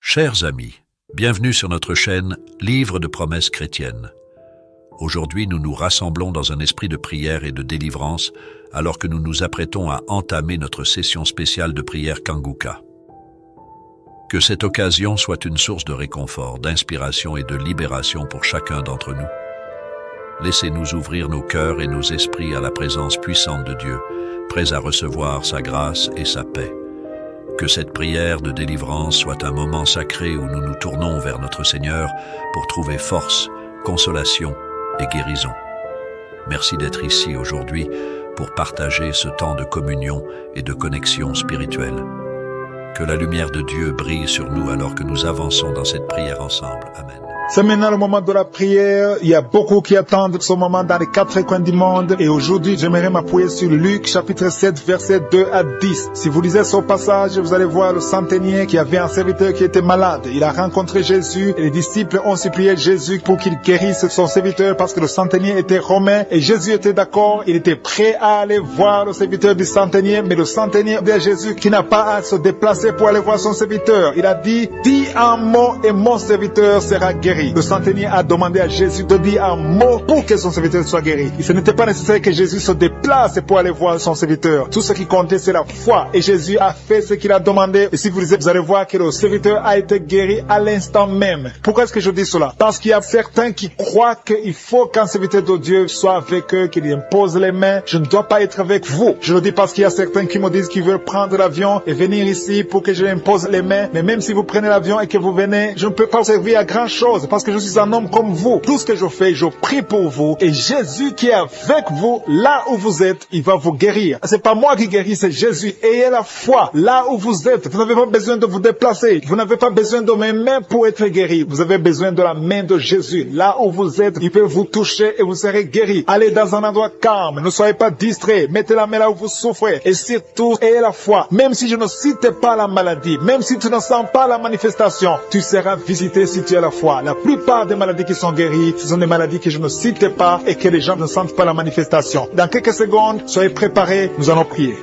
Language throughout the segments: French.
Chers amis, bienvenue sur notre chaîne Livre de promesses chrétiennes. Aujourd'hui, nous nous rassemblons dans un esprit de prière et de délivrance alors que nous nous apprêtons à entamer notre session spéciale de prière Kanguka. Que cette occasion soit une source de réconfort, d'inspiration et de libération pour chacun d'entre nous. Laissez-nous ouvrir nos cœurs et nos esprits à la présence puissante de Dieu, prêts à recevoir sa grâce et sa paix. Que cette prière de délivrance soit un moment sacré où nous nous tournons vers notre Seigneur pour trouver force, consolation et guérison. Merci d'être ici aujourd'hui pour partager ce temps de communion et de connexion spirituelle. Que la lumière de Dieu brille sur nous alors que nous avançons dans cette prière ensemble. Amen. C'est maintenant le moment de la prière. Il y a beaucoup qui attendent ce moment dans les quatre coins du monde. Et aujourd'hui, j'aimerais m'appuyer sur Luc, chapitre 7, versets 2 à 10. Si vous lisez ce passage, vous allez voir le centenier qui avait un serviteur qui était malade. Il a rencontré Jésus et les disciples ont supplié Jésus pour qu'il guérisse son serviteur parce que le centenier était romain. Et Jésus était d'accord, il était prêt à aller voir le serviteur du centenier. Mais le centenier dit à Jésus qu'il n'a pas à se déplacer pour aller voir son serviteur. Il a dit, dis un mot et mon serviteur sera guéri. Le centenier a demandé à Jésus de dire un mot pour que son serviteur soit guéri. Ce n'était pas nécessaire que Jésus se déplace pour aller voir son serviteur. Tout ce qui comptait, c'est la foi. Et Jésus a fait ce qu'il a demandé. Et si vous lisez, vous allez voir que le serviteur a été guéri à l'instant même. Pourquoi est-ce que je dis cela? Parce qu'il y a certains qui croient qu'il faut qu'un serviteur de Dieu soit avec eux, qu'il impose les mains. Je ne dois pas être avec vous. Je le dis parce qu'il y a certains qui me disent qu'ils veulent prendre l'avion et venir ici pour que je impose les mains. Mais même si vous prenez l'avion et que vous venez, je ne peux pas servir à grand chose. Parce que je suis un homme comme vous. Tout ce que je fais, je prie pour vous. Et Jésus qui est avec vous, là où vous êtes, il va vous guérir. C'est pas moi qui guéris, c'est Jésus. Ayez la foi là où vous êtes. Vous n'avez pas besoin de vous déplacer. Vous n'avez pas besoin de mes mains pour être guéri. Vous avez besoin de la main de Jésus. Là où vous êtes, il peut vous toucher et vous serez guéri. Allez dans un endroit calme. Ne soyez pas distraits. Mettez la main là où vous souffrez. Et surtout, ayez la foi. Même si je ne cite pas la maladie, même si tu ne sens pas la manifestation, tu seras visité si tu as la foi. La plupart des maladies qui sont guéries, ce sont des maladies que je ne cite pas et que les gens ne sentent pas la manifestation. Dans quelques secondes, soyez préparés, nous allons prier.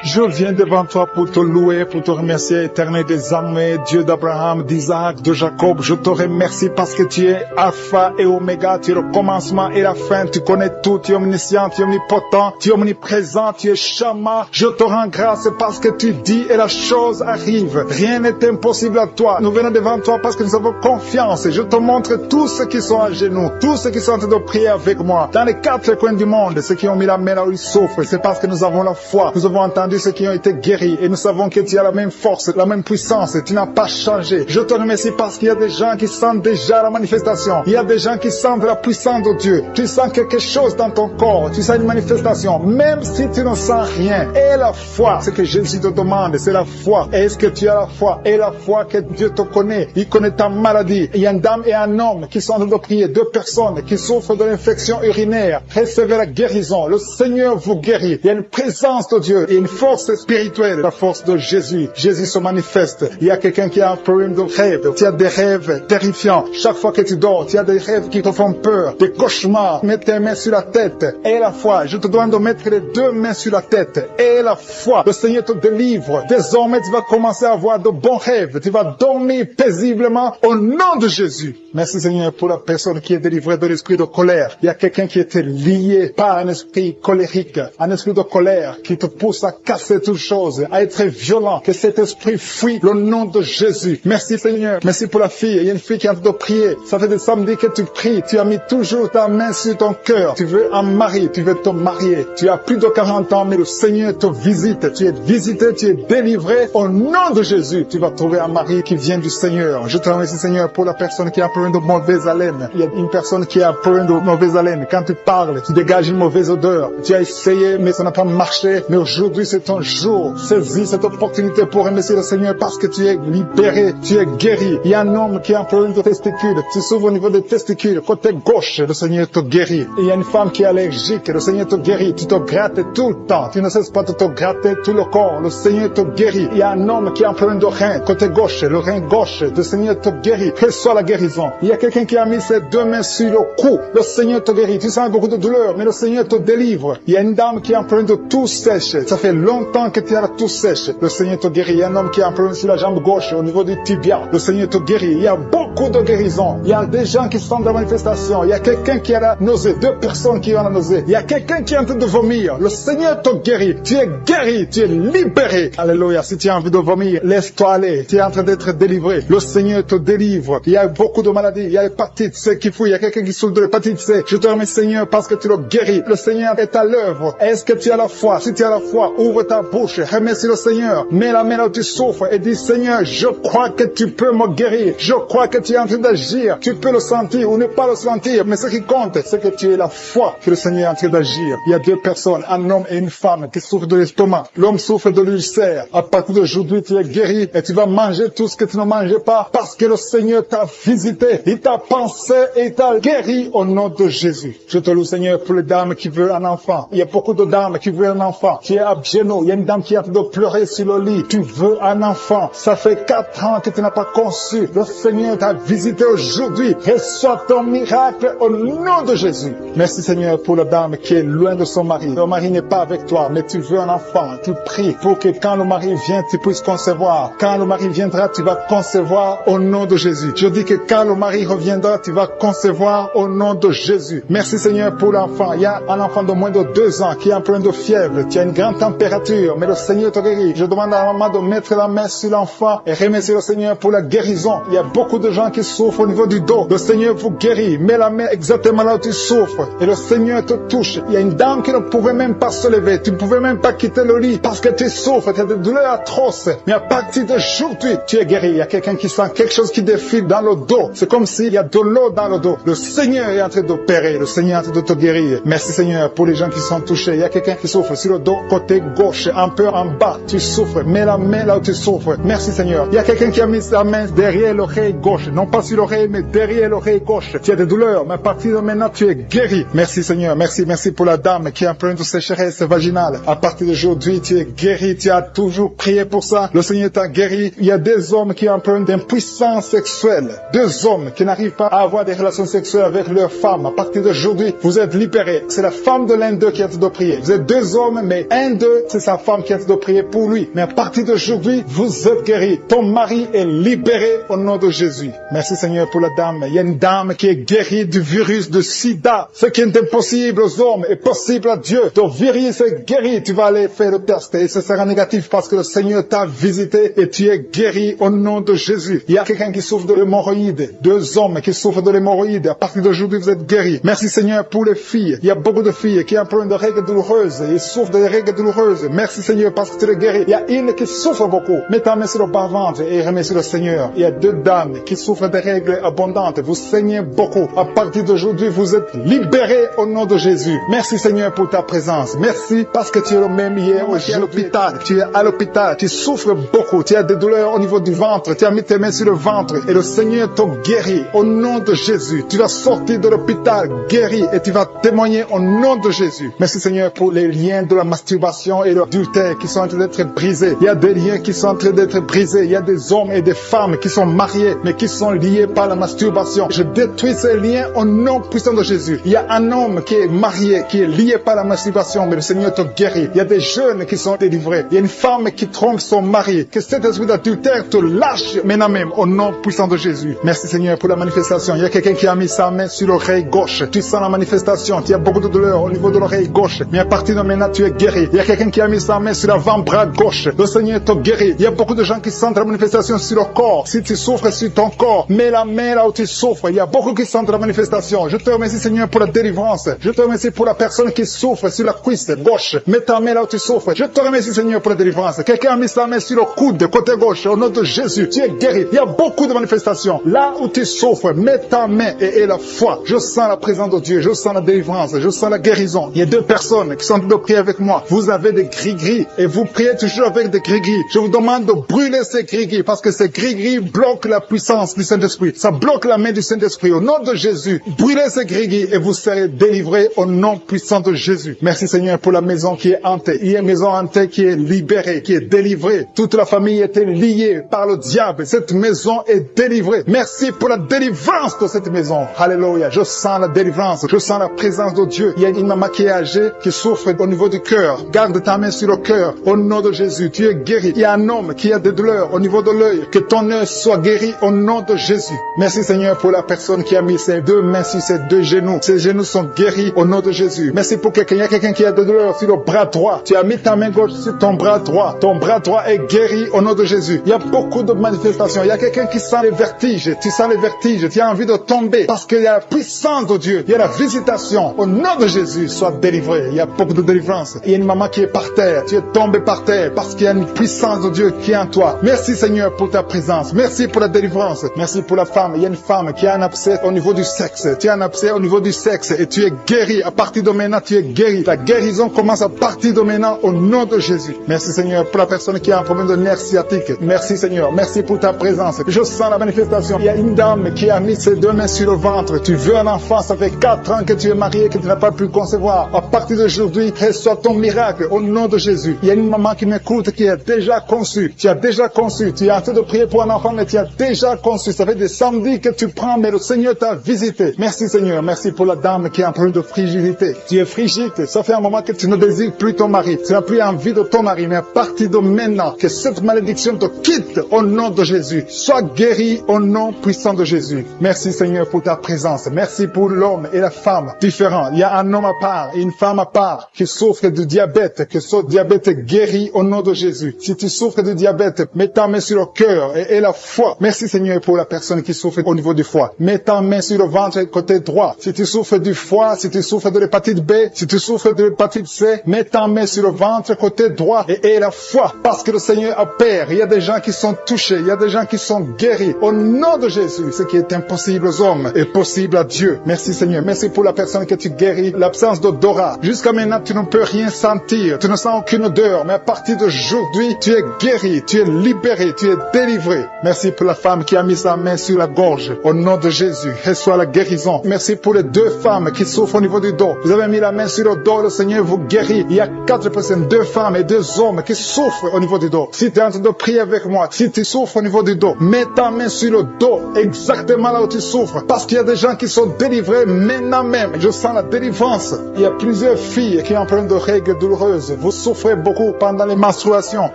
Je viens devant toi pour te louer, pour te remercier, Éternel des armées, Dieu d'Abraham, d'Isaac, de Jacob. Je te remercie parce que tu es Alpha et Oméga, tu es le commencement et la fin, tu connais tout, tu es omniscient, tu es omnipotent, tu es omniprésent, tu es Shama. Je te rends grâce parce que tu dis et la chose arrive. Rien n'est impossible à toi. Nous venons devant toi parce que nous avons confiance. Je te montre tous ceux qui sont à genoux, tous ceux qui sont en train de prier avec moi. Dans les quatre coins du monde, ceux qui ont mis la main là où ils souffrent, c'est parce que nous avons la foi. Nous avons entendu ceux qui ont été guéris et nous savons que tu as la même force, la même puissance, tu n'as pas changé. Je te remercie parce qu'il y a des gens qui sentent déjà la manifestation. Il y a des gens qui sentent la puissance de Dieu. Tu sens quelque chose dans ton corps, tu sens une manifestation, même si tu ne sens rien. Et la foi, ce que Jésus te demande, c'est la foi. Est-ce que tu as la foi? Et la foi que Dieu te connaît, il connaît ta maladie. Il y a une dame et un homme qui sont en train de prier, deux personnes qui souffrent de l'infection urinaire. Recevez la guérison. Le Seigneur vous guérit. Il y a une présence de Dieu, il y a une force spirituelle, la force de Jésus. Jésus se manifeste. Il y a quelqu'un qui a un problème de rêve. Tu as des rêves terrifiants. Chaque fois que tu dors, tu as des rêves qui te font peur, des cauchemars. Mets tes mains sur la tête. Et la foi. Je te demande de mettre les deux mains sur la tête. Et la foi. Le Seigneur te délivre. Désormais, tu vas commencer à avoir de bons rêves. Tu vas dormir paisiblement au nom de Jésus. Merci Seigneur pour la personne qui est délivrée de l'esprit de colère. Il y a quelqu'un qui était lié par un esprit colérique, un esprit de colère qui te pousse à casser toutes choses, à être violent. Que cet esprit fuit le nom de Jésus. Merci Seigneur. Merci pour la fille. Il y a une fille qui est en train de prier. Ça fait des samedis que tu pries. Tu as mis toujours ta main sur ton cœur. Tu veux un mari. Tu veux te marier. Tu as plus de 40 ans, mais le Seigneur te visite. Tu es visité, tu es délivré. Au nom de Jésus, tu vas trouver un mari qui vient du Seigneur. Je te remercie Seigneur pour la personne qui a un problème de mauvaise haleine. Il y a une personne qui a un problème de mauvaise haleine. Quand tu parles, tu dégages une mauvaise odeur. Tu as essayé, mais ça n'a pas marché. Mais aujourd'hui, c'est ton jour. Saisis cette opportunité pour remercier le Seigneur parce que tu es libéré, tu es guéri. Il y a un homme qui a un problème de testicules. Tu souffres au niveau des testicules. Côté gauche, le Seigneur te guérit. Et il y a une femme qui est allergique. Le Seigneur te guérit. Tu te grattes tout le temps. Tu ne cesses pas de te gratter tout le corps. Le Seigneur te guérit. Il y a un homme qui a un problème de rein. Côté gauche, le rein gauche, le Seigneur te guérit. Quelle soit la guérison. guérison. Il y a quelqu'un qui a mis ses deux mains sur le cou. Le Seigneur te guérit. Tu sens beaucoup de douleur, mais le Seigneur te délivre. Il y a une dame qui est en train de tout sèche. Ça fait longtemps que tu as la tout sèche. Le Seigneur te guérit. Il y a un homme qui est en train sur la jambe gauche, au niveau du tibia. Le Seigneur te guérit. Il y a beaucoup de guérisons. Il y a des gens qui sont dans la manifestation. Il y a quelqu'un qui a la nausée. Deux personnes qui ont la nausée. Il y a quelqu'un qui est en train de vomir. Le Seigneur te guérit. Tu es guéri. Tu es libéré. Alléluia. Si tu as envie de vomir, laisse-toi aller. Tu es en train d'être délivré. Le Seigneur te délivre. Il y a beaucoup de maladies. Il y a l'hépatite C qui fouille. Il y a quelqu'un qui souffre de l'hépatite C. Je te remercie, Seigneur, parce que tu le guéris. Le Seigneur est à l'œuvre. Est-ce que tu as la foi? Si tu as la foi, ouvre ta bouche. Remercie le Seigneur. Mets la main là où tu souffres et dis, Seigneur, je crois que tu peux me guérir. Je crois que tu es en train d'agir. Tu peux le sentir ou ne pas le sentir. Mais ce qui compte, c'est que tu aies la foi que le Seigneur est en train d'agir. Il y a deux personnes, un homme et une femme, qui souffrent de l'estomac. L'homme souffre de l'ulcère. À partir d'aujourd'hui, tu es guéri et tu vas manger tout ce que tu ne mangeais pas parce que le Seigneur t'a visité. Il t'a pensé et il t'a guéri au nom de Jésus. Je te loue, Seigneur, pour les dames qui veulent un enfant. Il y a beaucoup de dames qui veulent un enfant. Tu es à genoux. Il y a une dame qui est en train de pleurer sur le lit. Tu veux un enfant. Ça fait 4 ans que tu n'as pas conçu. Le Seigneur t'a visité aujourd'hui. Reçois ton miracle au nom de Jésus. Merci, Seigneur, pour la dame qui est loin de son mari. Le mari n'est pas avec toi, mais tu veux un enfant. Tu pries pour que quand le mari vient, tu puisses concevoir. Quand le mari viendra, tu vas concevoir au nom de Jésus. Je dis que quand le mari reviendra, tu vas concevoir au nom de Jésus. Merci, Seigneur, pour l'enfant. Il y a un enfant de moins de 2 ans qui est en plein de fièvre. Tu as une grande température, mais le Seigneur te guérit. Je demande à la maman de mettre la main sur l'enfant et remercier le Seigneur pour la guérison. Il y a beaucoup de gens qui souffrent au niveau du dos. Le Seigneur vous guérit. Mets la main exactement là où tu souffres et le Seigneur te touche. Il y a une dame qui ne pouvait même pas se lever. Tu ne pouvais même pas quitter le lit parce que tu souffres. Tu as des douleurs atroces. Mais à partir d'aujourd'hui, tu es guéri. Il y a quelqu'un qui sent quelque chose qui défile dans le dos. C'est comme s'il y a de l'eau dans le dos. Le Seigneur est en train d'opérer. Le Seigneur est en train de te guérir. Merci, Seigneur, pour les gens qui sont touchés. Il y a quelqu'un qui souffre sur le dos, côté gauche, un peu en bas. Tu souffres. Mets la main là où tu souffres. Merci, Seigneur. Il y a quelqu'un qui a mis sa main derrière l'oreille gauche. Non pas sur l'oreille, mais derrière l'oreille gauche. Tu as des douleurs, mais à partir de maintenant, tu es guéri. Merci, Seigneur. Merci pour la dame qui est en plein de sécheresse vaginale. À partir d'aujourd'hui, tu es guéri. Tu as toujours prié pour ça. Le Seigneur t'a guéri. Il y a des hommes qui ont en plein d'impuissance sexuelle. 2 hommes qui n'arrivent pas à avoir des relations sexuelles avec leurs femmes. À partir d'aujourd'hui, vous êtes libérés. C'est la femme de l'un d'eux qui est en train de prier. Vous êtes 2 hommes, mais un d'eux, c'est sa femme qui est en train de prier pour lui. Mais à partir d'aujourd'hui, vous êtes guéris. Ton mari est libéré au nom de Jésus. Merci, Seigneur, pour la dame. Il y a une dame qui est guérie du virus de sida. Ce qui est impossible aux hommes est possible à Dieu. Ton virus est guéri. Tu vas aller faire le test et ce sera négatif parce que le Seigneur t'a visité et tu es guéri au nom de Jésus. Il y a quelqu'un qui souffre de l'hémorroïde. 2 hommes qui souffrent de l'hémorroïde. À partir d'aujourd'hui, vous êtes guéris. Merci, Seigneur, pour les filles. Il y a beaucoup de filles qui ont plein de règles douloureuses et souffrent des règles douloureuses. Merci, Seigneur, parce que tu les guéris. Il y a une qui souffre beaucoup. Mets ta main sur le bas-ventre et remercie le Seigneur. Il y a 2 dames qui souffrent des règles abondantes. Vous saignez beaucoup. À partir d'aujourd'hui, vous êtes libérés au nom de Jésus. Merci, Seigneur, pour ta présence. Merci parce que tu es le même hier aujourd'hui. À l'hôpital. Tu es à l'hôpital. Tu souffres beaucoup. Tu as des douleurs au niveau du ventre. Tu as mis tes mains sur le ventre et le Seigneur t'a guéri au nom de Jésus. Tu vas sortir de l'hôpital guéri et tu vas témoigner au nom de Jésus. Merci, Seigneur, pour les liens de la masturbation et l'adultère qui sont en train d'être brisés. Il y a des liens qui sont en train d'être brisés. Il y a des hommes et des femmes qui sont mariés mais qui sont liés par la masturbation. Je détruis ces liens au nom puissant de Jésus. Il y a un homme qui est marié, qui est lié par la masturbation, mais le Seigneur te guérit. Il y a des jeunes qui sont délivrés. Il y a une femme qui trompe son mari. Que cet esprit d'adultère te lâche maintenant même au nom puissant de Jésus. Merci, Seigneur, pour la manifestation. Il y a quelqu'un qui a mis sa main sur l'oreille gauche. Tu sens la manifestation. Tu as beaucoup de douleur au niveau de l'oreille gauche. Mais à partir de maintenant, tu es guéri. Il y a quelqu'un qui a mis sa main sur l'avant-bras gauche. Le Seigneur te guérit. Il y a beaucoup de gens qui sentent la manifestation sur le corps. Si tu souffres sur ton corps, mets la main là où tu souffres. Il y a beaucoup qui sentent la manifestation. Je te remercie, Seigneur, pour la délivrance. Je te remercie pour la personne qui souffre sur la cuisse gauche. Mets ta main là où tu souffres. Je te remercie, Seigneur, pour la délivrance. Quelqu'un a mis sa main sur le coude, côté gauche. Au nom de Jésus, tu es guéri. Il y a beaucoup de manifestations. Là où tu souffres, mets ta main et aie la foi. Je sens la présence de Dieu. Je sens la délivrance. Je sens la guérison. Il y a 2 personnes qui sont en train de prier avec moi. Vous avez des gris-gris et vous priez toujours avec des gris-gris. Je vous demande de brûler ces gris-gris parce que ces gris-gris bloquent la puissance du Saint-Esprit. Ça bloque la main du Saint-Esprit. Au nom de Jésus, brûlez ces gris-gris et vous serez délivrés au nom puissant de Jésus. Merci, Seigneur, pour la maison qui est hantée. Il y a une maison hantée qui est libérée, qui est délivrée. Toute la famille était liée par le diable. Cette maison est délivrée. Merci pour la délivrance de cette maison. Alléluia. Je sens la délivrance. Je sens la présence de Dieu. Il y a une maman qui est âgée, qui souffre au niveau du cœur. Garde ta main sur le cœur. Au nom de Jésus, tu es guéri. Il y a un homme qui a des douleurs au niveau de l'œil. Que ton œil soit guéri au nom de Jésus. Merci Seigneur pour la personne qui a mis ses deux mains sur ses deux genoux. Ses genoux sont guéris au nom de Jésus. Merci pour quelqu'un. Il y a quelqu'un qui a des douleurs sur le bras droit. Tu as mis ta main gauche sur ton bras droit. Ton bras droit est guéri au nom de Jésus. Il y a beaucoup de manifestations. Il y a quelqu'un qui sent les vertiges. Tu sens les vertiges. Tu as envie de tomber parce qu'il y a la puissance de Dieu. Il y a la visitation. Au nom de Jésus, sois délivré. Il y a beaucoup de délivrance. Il y a une maman qui est par terre. Tu es tombé par terre parce qu'il y a une puissance de Dieu qui est en toi. Merci Seigneur pour ta présence. Merci pour la délivrance. Merci pour la femme. Il y a une femme qui a un abcès au niveau du sexe. Tu as un abcès au niveau du sexe et tu es guéri. À partir de maintenant, tu es guéri. La guérison commence à partir de maintenant au nom de Jésus. Merci Seigneur pour la personne qui a un problème de nerf sciatique. Merci Seigneur. Merci pour ta présence. Je sens la manifestation. Il y a une dame qui a mis ses deux mains sur le ventre. Tu veux un enfant. Ça fait 4 ans que tu es marié et que tu n'as pas pu concevoir. À partir d'aujourd'hui, reçois ton miracle au nom de Jésus. Il y a une maman qui m'écoute qui a déjà conçu. Tu as déjà conçu. Tu es en train de prier pour un enfant, mais tu as déjà conçu. Ça fait des samedis que tu prends, mais le Seigneur t'a visité. Merci Seigneur. Merci pour la dame qui a un problème de frigidité. Tu es frigide. Ça fait un moment que tu ne désires plus ton mari. Tu n'as plus envie de ton mari. Mais à partir de maintenant, que cette malédiction te quitte au nom de Jésus. Sois guéri au nom puissant de Jésus. Merci Seigneur pour ta présence. Merci pour l'homme et la femme différents. Il y a un homme à part et une femme à part qui souffre de diabète. Que ce diabète est guéri au nom de Jésus. Si tu souffres de diabète, mets ta main sur le cœur et la foi. Merci Seigneur pour la personne qui souffre au niveau du foie. Mets ta main sur le ventre côté droit. Si tu souffres du foie, si tu souffres de l'hépatite B, si tu souffres de l'hépatite C, mets ta main sur le ventre côté droit et la foi. Parce que le Seigneur opère. Il y a des gens qui sont touchés. Il y a des gens qui sont guéris. Au nom de Jésus, ce qui est impossible aux hommes est possible à Dieu. Merci Seigneur. Merci pour la personne que tu guéris. L'absence d'odorat. Jusqu'à maintenant, tu ne peux rien sentir. Tu ne sens aucune odeur. Mais à partir d'aujourd'hui, tu es guéri. Tu es libéré. Tu es délivré. Merci pour la femme qui a mis sa main sur la gorge. Au nom de Jésus, reçois la guérison. Merci pour les 2 femmes qui souffrent au niveau du dos. Vous avez mis la main sur le dos, le Seigneur vous guérit. Il y a 4 personnes, 2 femmes et 2 hommes qui souffrent au niveau du dos. Si tu es en train de prier avec moi, si tu souffres au niveau du dos, mets ta main sur le dos, exactement là où tu souffres. Parce qu'il y a des gens qui sont délivrés maintenant même. Je sens la délivrance. Il y a plusieurs filles qui ont un problème de règles douloureuses. Vous souffrez beaucoup pendant les menstruations.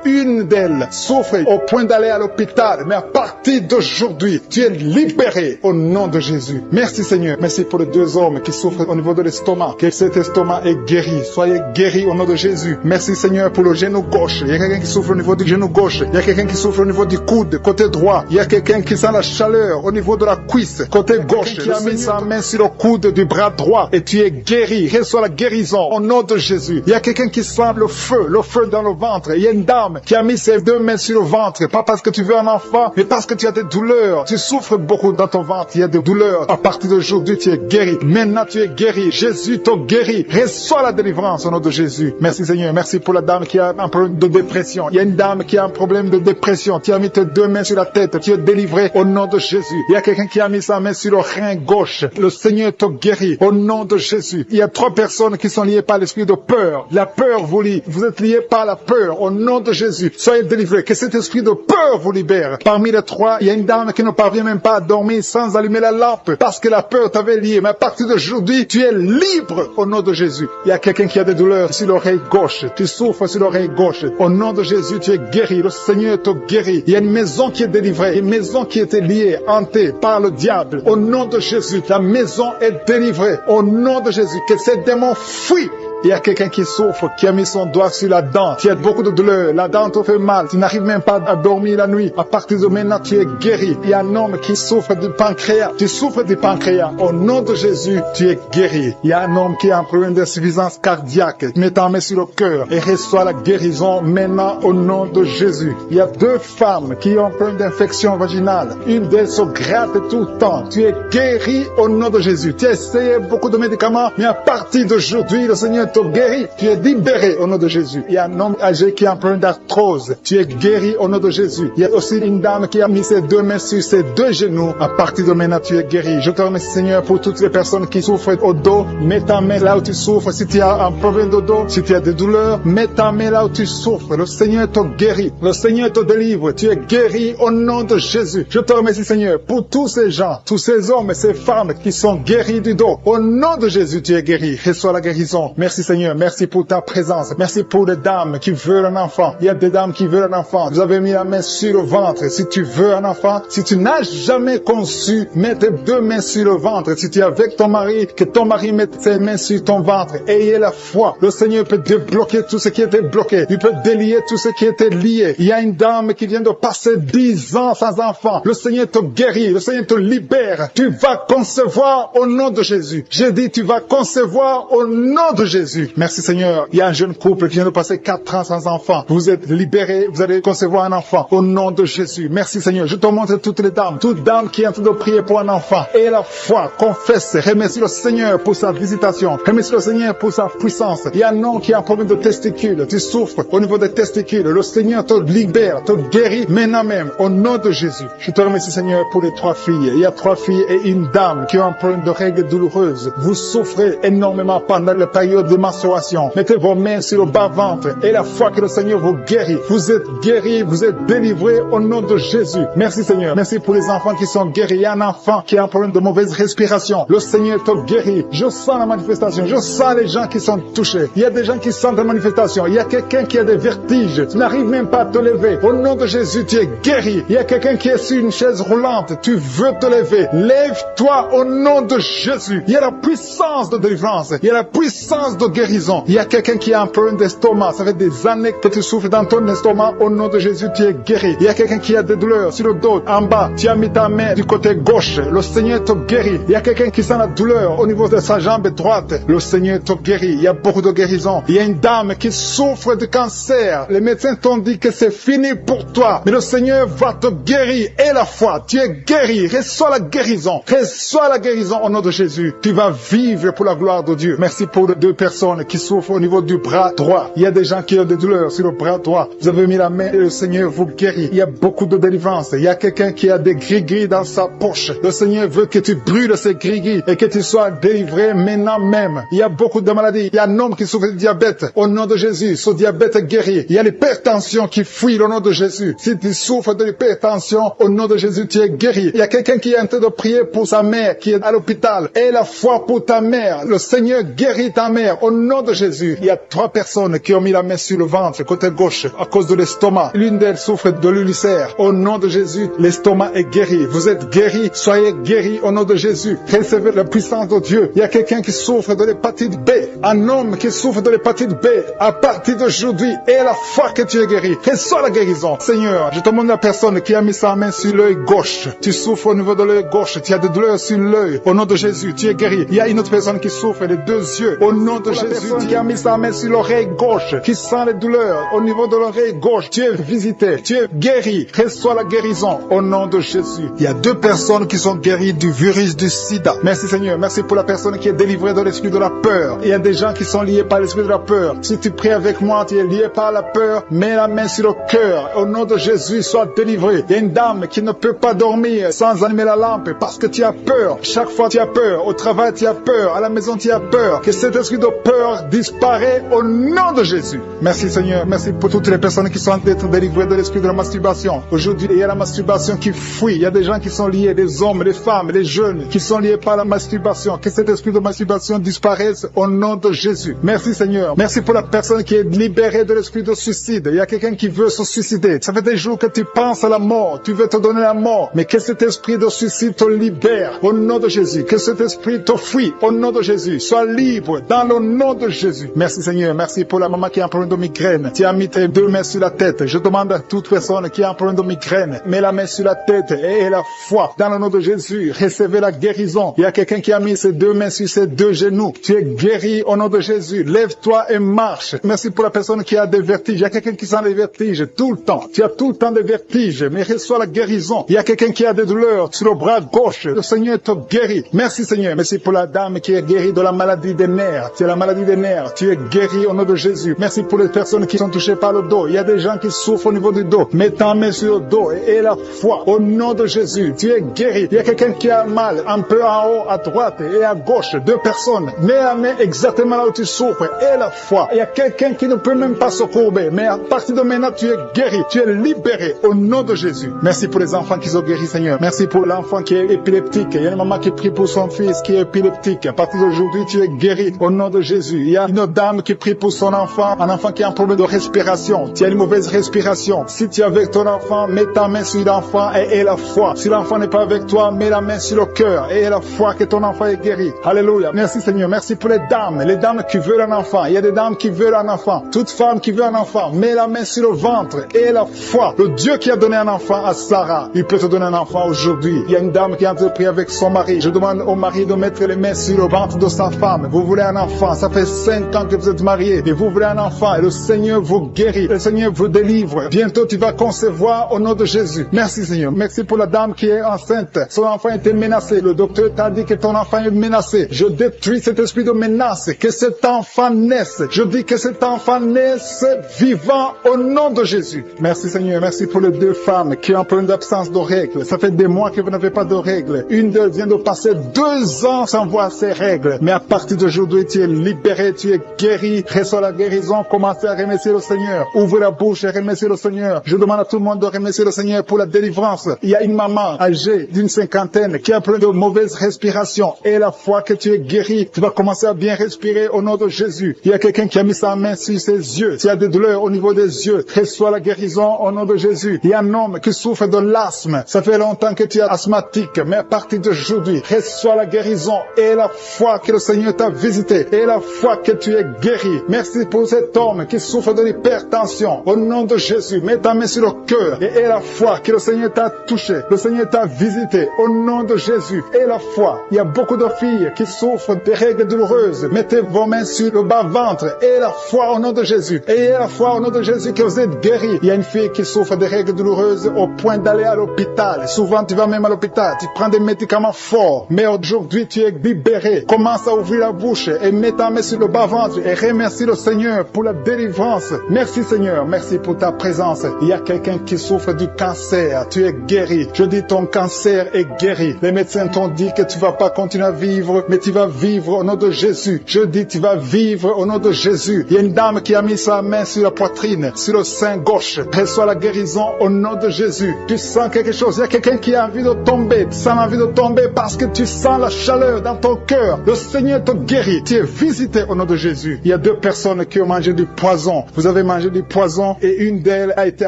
Une d'elles souffre au point d'aller à l'hôpital. Mais à partir d'aujourd'hui, tu es libéré au nom de Jésus. Merci Seigneur. Merci pour les 2 hommes qui souffrent au niveau de l'estomac. Que cet estomac est guéri. Soyez guéris au nom de Jésus. Merci Seigneur pour le genou gauche. Il y a quelqu'un qui souffre au niveau du genou gauche. Il y a quelqu'un qui souffre au niveau du coude, côté droit. Il y a quelqu'un qui sent la chaleur au niveau de la cuisse, côté gauche. Qui a mis sa main sur le coude du bras droit et tu es guéri. Reçois la guérison au nom de Jésus. Il y a quelqu'un qui sent le feu dans le ventre. Il y a une dame qui a mis ses 2 mains sur le ventre. Pas parce que tu veux un enfant, mais parce que tu as des douleurs. Tu souffres beaucoup dans ton ventre. Il y a des douleurs. À partir d'aujourd'hui, tu es guéri. Maintenant, tu es guéri. Jésus t'a guéri. Reçois la délivrance au nom de Jésus. Merci Seigneur. Merci pour la dame qui a un problème de dépression. Il y a une dame qui a un problème de dépression. Tu as mis tes 2 mains sur la tête. Tu es délivré au nom de Jésus. Il y a quelqu'un qui a mis sa main sur le rein gauche. Le Seigneur t'a guéri au nom de Jésus. Il y a 3 personnes qui sont liées par l'esprit de peur. La peur vous lie. Vous êtes liés par la peur au nom de Jésus. Soyez délivrés. Que cet esprit de peur vous libère. Parmi les 3, il y a une dame qui ne parvient même pas à dormir sans allumer la lampe parce que la peur t'avait lié. Mais à partir d'aujourd'hui, tu es libre au nom de Jésus. Il y a quelqu'un qui a des douleurs sur l'oreille gauche. Tu souffres sur l'oreille gauche. Au nom de Jésus, tu es guéri. Le Seigneur te guérit. Il y a une maison qui est délivrée. Une maison qui était liée, hantée par le diable. Au nom de Jésus, la maison est délivrée. Au nom de Jésus, que ces démons fuient. Il y a quelqu'un qui souffre, qui a mis son doigt sur la dent. Tu as beaucoup de douleur. La dent te fait mal. Tu n'arrives même pas à dormir la nuit. À partir de maintenant, tu es guéri. Il y a un homme qui souffre du pancréas. Tu souffres du pancréas. Au nom de Jésus, tu es guéri. Il y a un homme qui a un problème d'insuffisance cardiaque. Mets ta main sur le cœur et reçois la guérison maintenant au nom de Jésus. Il y a 2 femmes qui ont un problème d'infection vaginale. Une d'elles se gratte tout le temps. Tu es guéri au nom de Jésus. Tu as essayé beaucoup de médicaments, mais à partir d'aujourd'hui, le Seigneur te guérit. Tu es libéré au nom de Jésus. Il y a un homme âgé qui est en problème d'arthrose. Tu es guéri au nom de Jésus. Il y a aussi une dame qui a mis ses deux mains sur ses deux genoux. À partir de maintenant, tu es guéri. Je te remercie, Seigneur, pour toutes les personnes qui souffrent au dos. Mets ta main là où tu souffres. Si tu as un problème de dos, si tu as des douleurs, mets ta main là où tu souffres. Le Seigneur te guérit. Le Seigneur te délivre. Tu es guéri au nom de Jésus. Je te remercie, Seigneur, pour tous ces gens, tous ces hommes et ces femmes qui sont guéris du dos. Au nom de Jésus, tu es guéri. Reçois la guérison. Merci, Seigneur. Merci pour ta présence. Merci pour les dames qui veulent un enfant. Il y a des dames qui veulent un enfant. Vous avez mis la main sur le ventre. Si tu veux un enfant, si tu n'as jamais conçu, mets tes deux mains sur le ventre. Si tu es avec ton mari, que ton mari mette ses mains sur ton ventre. Ayez la foi. Le Seigneur peut débloquer tout ce qui était bloqué. Il peut délier tout ce qui était lié. Il y a une dame qui vient de passer 10 ans sans enfant. Le Seigneur te guérit. Le Seigneur te libère. Tu vas concevoir au nom de Jésus. J'ai dit, tu vas concevoir au nom de Jésus. Merci, Seigneur. Il y a un jeune couple qui vient de passer 4 ans sans enfant. Vous êtes libérés. Vous allez concevoir un enfant au nom de Jésus. Merci, Seigneur. Je te montre toutes les dames. Toute dame qui est en train de prier pour un enfant. Et la foi, confesse. Remercie le Seigneur pour sa visitation. Remercie le Seigneur pour sa puissance. Il y a un homme qui a un problème de testicules. Tu souffres au niveau des testicules. Le Seigneur te libère, te guérit maintenant même au nom de Jésus. Je te remercie, Seigneur, pour les 3 filles. Il y a 3 filles et une dame qui ont un problème de règles douloureuses. Vous souffrez énormément pendant la période de menstruation. Mettez vos mains sur le bas-ventre et la foi que le Seigneur vous guérit. Vous êtes guéris, vous êtes délivrés au nom de Jésus. Merci, Seigneur. Merci pour les enfants qui sont guéris. Il y a un enfant qui a un problème de mauvaise respiration. Le Seigneur te guérit. Je sens la manifestation. Je sens les gens qui sont touchés. Il y a des gens qui sentent la manifestation. Il y a quelqu'un qui a des vertiges. Tu n'arrives même pas à te lever. Au nom de Jésus, tu es guéri. Il y a quelqu'un qui est sur une chaise roulante. Tu veux te lever. Lève-toi au nom de Jésus. Il y a la puissance de délivrance. Il y a la puissance de guérison. Il y a quelqu'un qui a un problème d'estomac. Ça fait des années que tu souffres dans ton estomac. Au nom de Jésus, tu es guéri. Il y a quelqu'un qui a des douleurs sur le dos, en bas. Tu as mis ta main du côté gauche. Le Seigneur te guérit. Il y a quelqu'un qui sent la douleur au niveau de sa jambe droite. Le Seigneur te guérit. Il y a beaucoup de guérison. Il y a une dame qui souffre de cancer. Les médecins t'ont dit que c'est fini pour toi. Mais le Seigneur va te guérir. Et la foi, tu es guéri. Reçois la guérison. Reçois la guérison au nom de Jésus. Tu vas vivre pour la gloire de Dieu. Merci pour les 2 personnes qui souffrent au niveau du bras droit. Il y a des gens qui ont des douleurs sur le bras droit. Vous avez mis la main et le Seigneur vous guérit. Il y a beaucoup de délivrance. Il y a quelqu'un qui a des gris-gris dans sa poche. Le Seigneur veut que tu brûles ces gris-gris et que tu sois délivré maintenant même. Il y a beaucoup de maladies. Il y a un homme qui souffre de diabète. Au nom de Jésus, ce diabète est guéri. Il y a l'hypertension qui fuit au nom de Jésus. Si tu souffres de l'hypertension, au nom de Jésus, tu es guéri. Il y a quelqu'un qui est en train de prier pour sa mère qui est à l'hôpital. Et la foi pour ta mère. Le Seigneur guérit ta mère au nom de Jésus. Il y a 3 personnes qui ont mis la main sur le ventre, côté gauche, à cause de l'estomac. L'une d'elles souffre de l'ulcère. Au nom de Jésus, l'estomac est guéri. Vous êtes guéris. Soyez guéris au nom de Jésus. Recevez la puissance de Dieu. Il y a quelqu'un qui souffre de l'hépatite B. Un homme qui souffre de l'hépatite B. À partir d'aujourd'hui, et la foi que tu es guéri. Reçois la guérison. Seigneur, je te demande la personne qui a mis sa main sur l'œil gauche. Tu souffres au niveau de l'œil gauche. Tu as des douleurs sur l'œil. Au nom de Jésus, tu es guéri. Il y a une autre personne qui souffre des 2 yeux. Au nom de Jésus, qui a mis sa main sur l'oreille gauche, qui sent les douleurs au niveau de l'oreille gauche. Tu es visité. Tu es guéri. Reçois la guérison. Au nom de Jésus. Il y a 2 personnes qui sont guéries du virus du sida. Merci, Seigneur. Merci pour la personne qui est délivrée de l'esprit de la peur. Il y a des gens qui sont liés par l'esprit de la peur. Si tu pries avec moi, tu es lié par la peur. Mets la main sur le cœur. Au nom de Jésus, sois délivré. Il y a une dame qui ne peut pas dormir sans allumer la lampe parce que tu as peur. Chaque fois tu as peur. Au travail tu as peur. À la maison tu as peur. Que cet esprit de peur disparaît au nom de Jésus. Merci, Seigneur. Merci pour toutes les personnes qui sont en train d'être délivrées de l'esprit de la masturbation. Aujourd'hui, il y a la masturbation qui fuit. Il y a des gens qui sont liés, des hommes, des femmes, des jeunes qui sont liés par la masturbation. Que cet esprit de masturbation disparaisse au nom de Jésus. Merci, Seigneur. Merci pour la personne qui est libérée de l'esprit de suicide. Il y a quelqu'un qui veut se suicider. Ça fait des jours que tu penses à la mort. Tu veux te donner la mort. Mais que cet esprit de suicide te libère au nom de Jésus. Que cet esprit te fuit au nom de Jésus. Sois libre dans le nom de Jésus. Merci, Seigneur. Merci pour la maman qui a un problème de migraine. Tu as mis tes 2 mains sur la tête. Je demande à toute personne qui a un problème de migraine, mets la main sur la tête et la foi. Dans le nom de Jésus, recevez la guérison. Il y a quelqu'un qui a mis ses 2 mains sur ses 2 genoux. Tu es guéri au nom de Jésus. Lève-toi et marche. Merci pour la personne qui a des vertiges. Il y a quelqu'un qui sent les vertiges tout le temps. Tu as tout le temps des vertiges, mais reçois la guérison. Il y a quelqu'un qui a des douleurs sur le bras gauche. Le Seigneur te guérit. Merci, Seigneur. Merci pour la dame qui est guérie de la maladie des nerfs. C'est la la maladie des nerfs. Tu es guéri au nom de Jésus. Merci pour les personnes qui sont touchées par le dos. Il y a des gens qui souffrent au niveau du dos. Mets ta main sur le dos et la foi au nom de Jésus. Tu es guéri. Il y a quelqu'un qui a mal un peu en haut, à droite et à gauche. 2 personnes. Mets la main exactement là où tu souffres et la foi. Il y a quelqu'un qui ne peut même pas se courber. Mais à partir de maintenant, tu es guéri. Tu es libéré au nom de Jésus. Merci pour les enfants qui sont guéris, Seigneur. Merci pour l'enfant qui est épileptique. Il y a une maman qui prie pour son fils qui est épileptique. À partir d'aujourd'hui, tu es guéri au nom de Jésus. Il y a une dame qui prie pour son enfant, un enfant qui a un problème de respiration. Tu as une mauvaise respiration. Si tu es avec ton enfant, mets ta main sur l'enfant et aie la foi. Si l'enfant n'est pas avec toi, mets la main sur le cœur et aie la foi que ton enfant est guéri. Alléluia. Merci Seigneur. Merci pour les dames qui veulent un enfant. Il y a des dames qui veulent un enfant. Toute femme qui veut un enfant, mets la main sur le ventre et la foi. Le Dieu qui a donné un enfant à Sarah, il peut te donner un enfant aujourd'hui. Il y a une dame qui a entrepris avec son mari. Je demande au mari de mettre les mains sur le ventre de sa femme. Vous voulez un enfant, ça fait 5 ans que vous êtes mariés et vous voulez un enfant et le Seigneur vous guérit, le Seigneur vous délivre. Bientôt tu vas concevoir au nom de Jésus. Merci Seigneur. Merci pour la dame qui est enceinte. Son enfant était menacé. Le docteur t'a dit que ton enfant est menacé. Je détruis cet esprit de menace. Que cet enfant naisse. Je dis que cet enfant naisse vivant au nom de Jésus. Merci Seigneur. Merci pour les 2 femmes qui ont un problème d'absence de règles. Ça fait des mois que vous n'avez pas de règles. Une d'elles vient de passer 2 ans sans voir ses règles. Mais à partir d'aujourd'hui, tu es libéré, tu es guéri. Reçois la guérison. Commencez à remercier le Seigneur. Ouvrez la bouche et remerciez le Seigneur. Je demande à tout le monde de remercier le Seigneur pour la délivrance. Il y a une maman âgée d'une 50aine qui a plein de mauvaise respiration. Et la fois que tu es guéri, tu vas commencer à bien respirer au nom de Jésus. Il y a quelqu'un qui a mis sa main sur ses yeux. S'il y a des douleurs au niveau des yeux, reçois la guérison au nom de Jésus. Il y a un homme qui souffre de l'asthme. Ça fait longtemps que tu es asthmatique, mais à partir d'aujourd'hui, reçois la guérison et la foi que le Seigneur t'a visité et la foi que tu es guéri. Merci pour cet homme qui souffre de l'hypertension. Au nom de Jésus, mets ta main sur le cœur et aie la foi que le Seigneur t'a touché. Le Seigneur t'a visité. Au nom de Jésus, aie la foi. Il y a beaucoup de filles qui souffrent de règles douloureuses. Mettez vos mains sur le bas-ventre. Aie la foi au nom de Jésus. Ayez la foi au nom de Jésus que vous êtes guéris. Il y a une fille qui souffre de règles douloureuses au point d'aller à l'hôpital. Souvent, tu vas même à l'hôpital. Tu prends des médicaments forts. Mais aujourd'hui, tu es libéré. Commence à ouvrir la bouche et mets ta main sur le bas-ventre et remercie le Seigneur pour la délivrance. Merci Seigneur. Merci pour ta présence. Il y a quelqu'un qui souffre du cancer. Tu es guéri. Je dis ton cancer est guéri. Les médecins t'ont dit que tu vas pas continuer à vivre, mais tu vas vivre au nom de Jésus. Je dis tu vas vivre au nom de Jésus. Il y a une dame qui a mis sa main sur la poitrine, sur le sein gauche. Reçois la guérison au nom de Jésus. Tu sens quelque chose. Il y a quelqu'un qui a envie de tomber. Tu sens envie de tomber parce que tu sens la chaleur dans ton cœur. Le Seigneur te guérit. Tu es visité au nom de Jésus. Il y a 2 personnes qui ont mangé du poison. Vous avez mangé du poison et une d'elles a été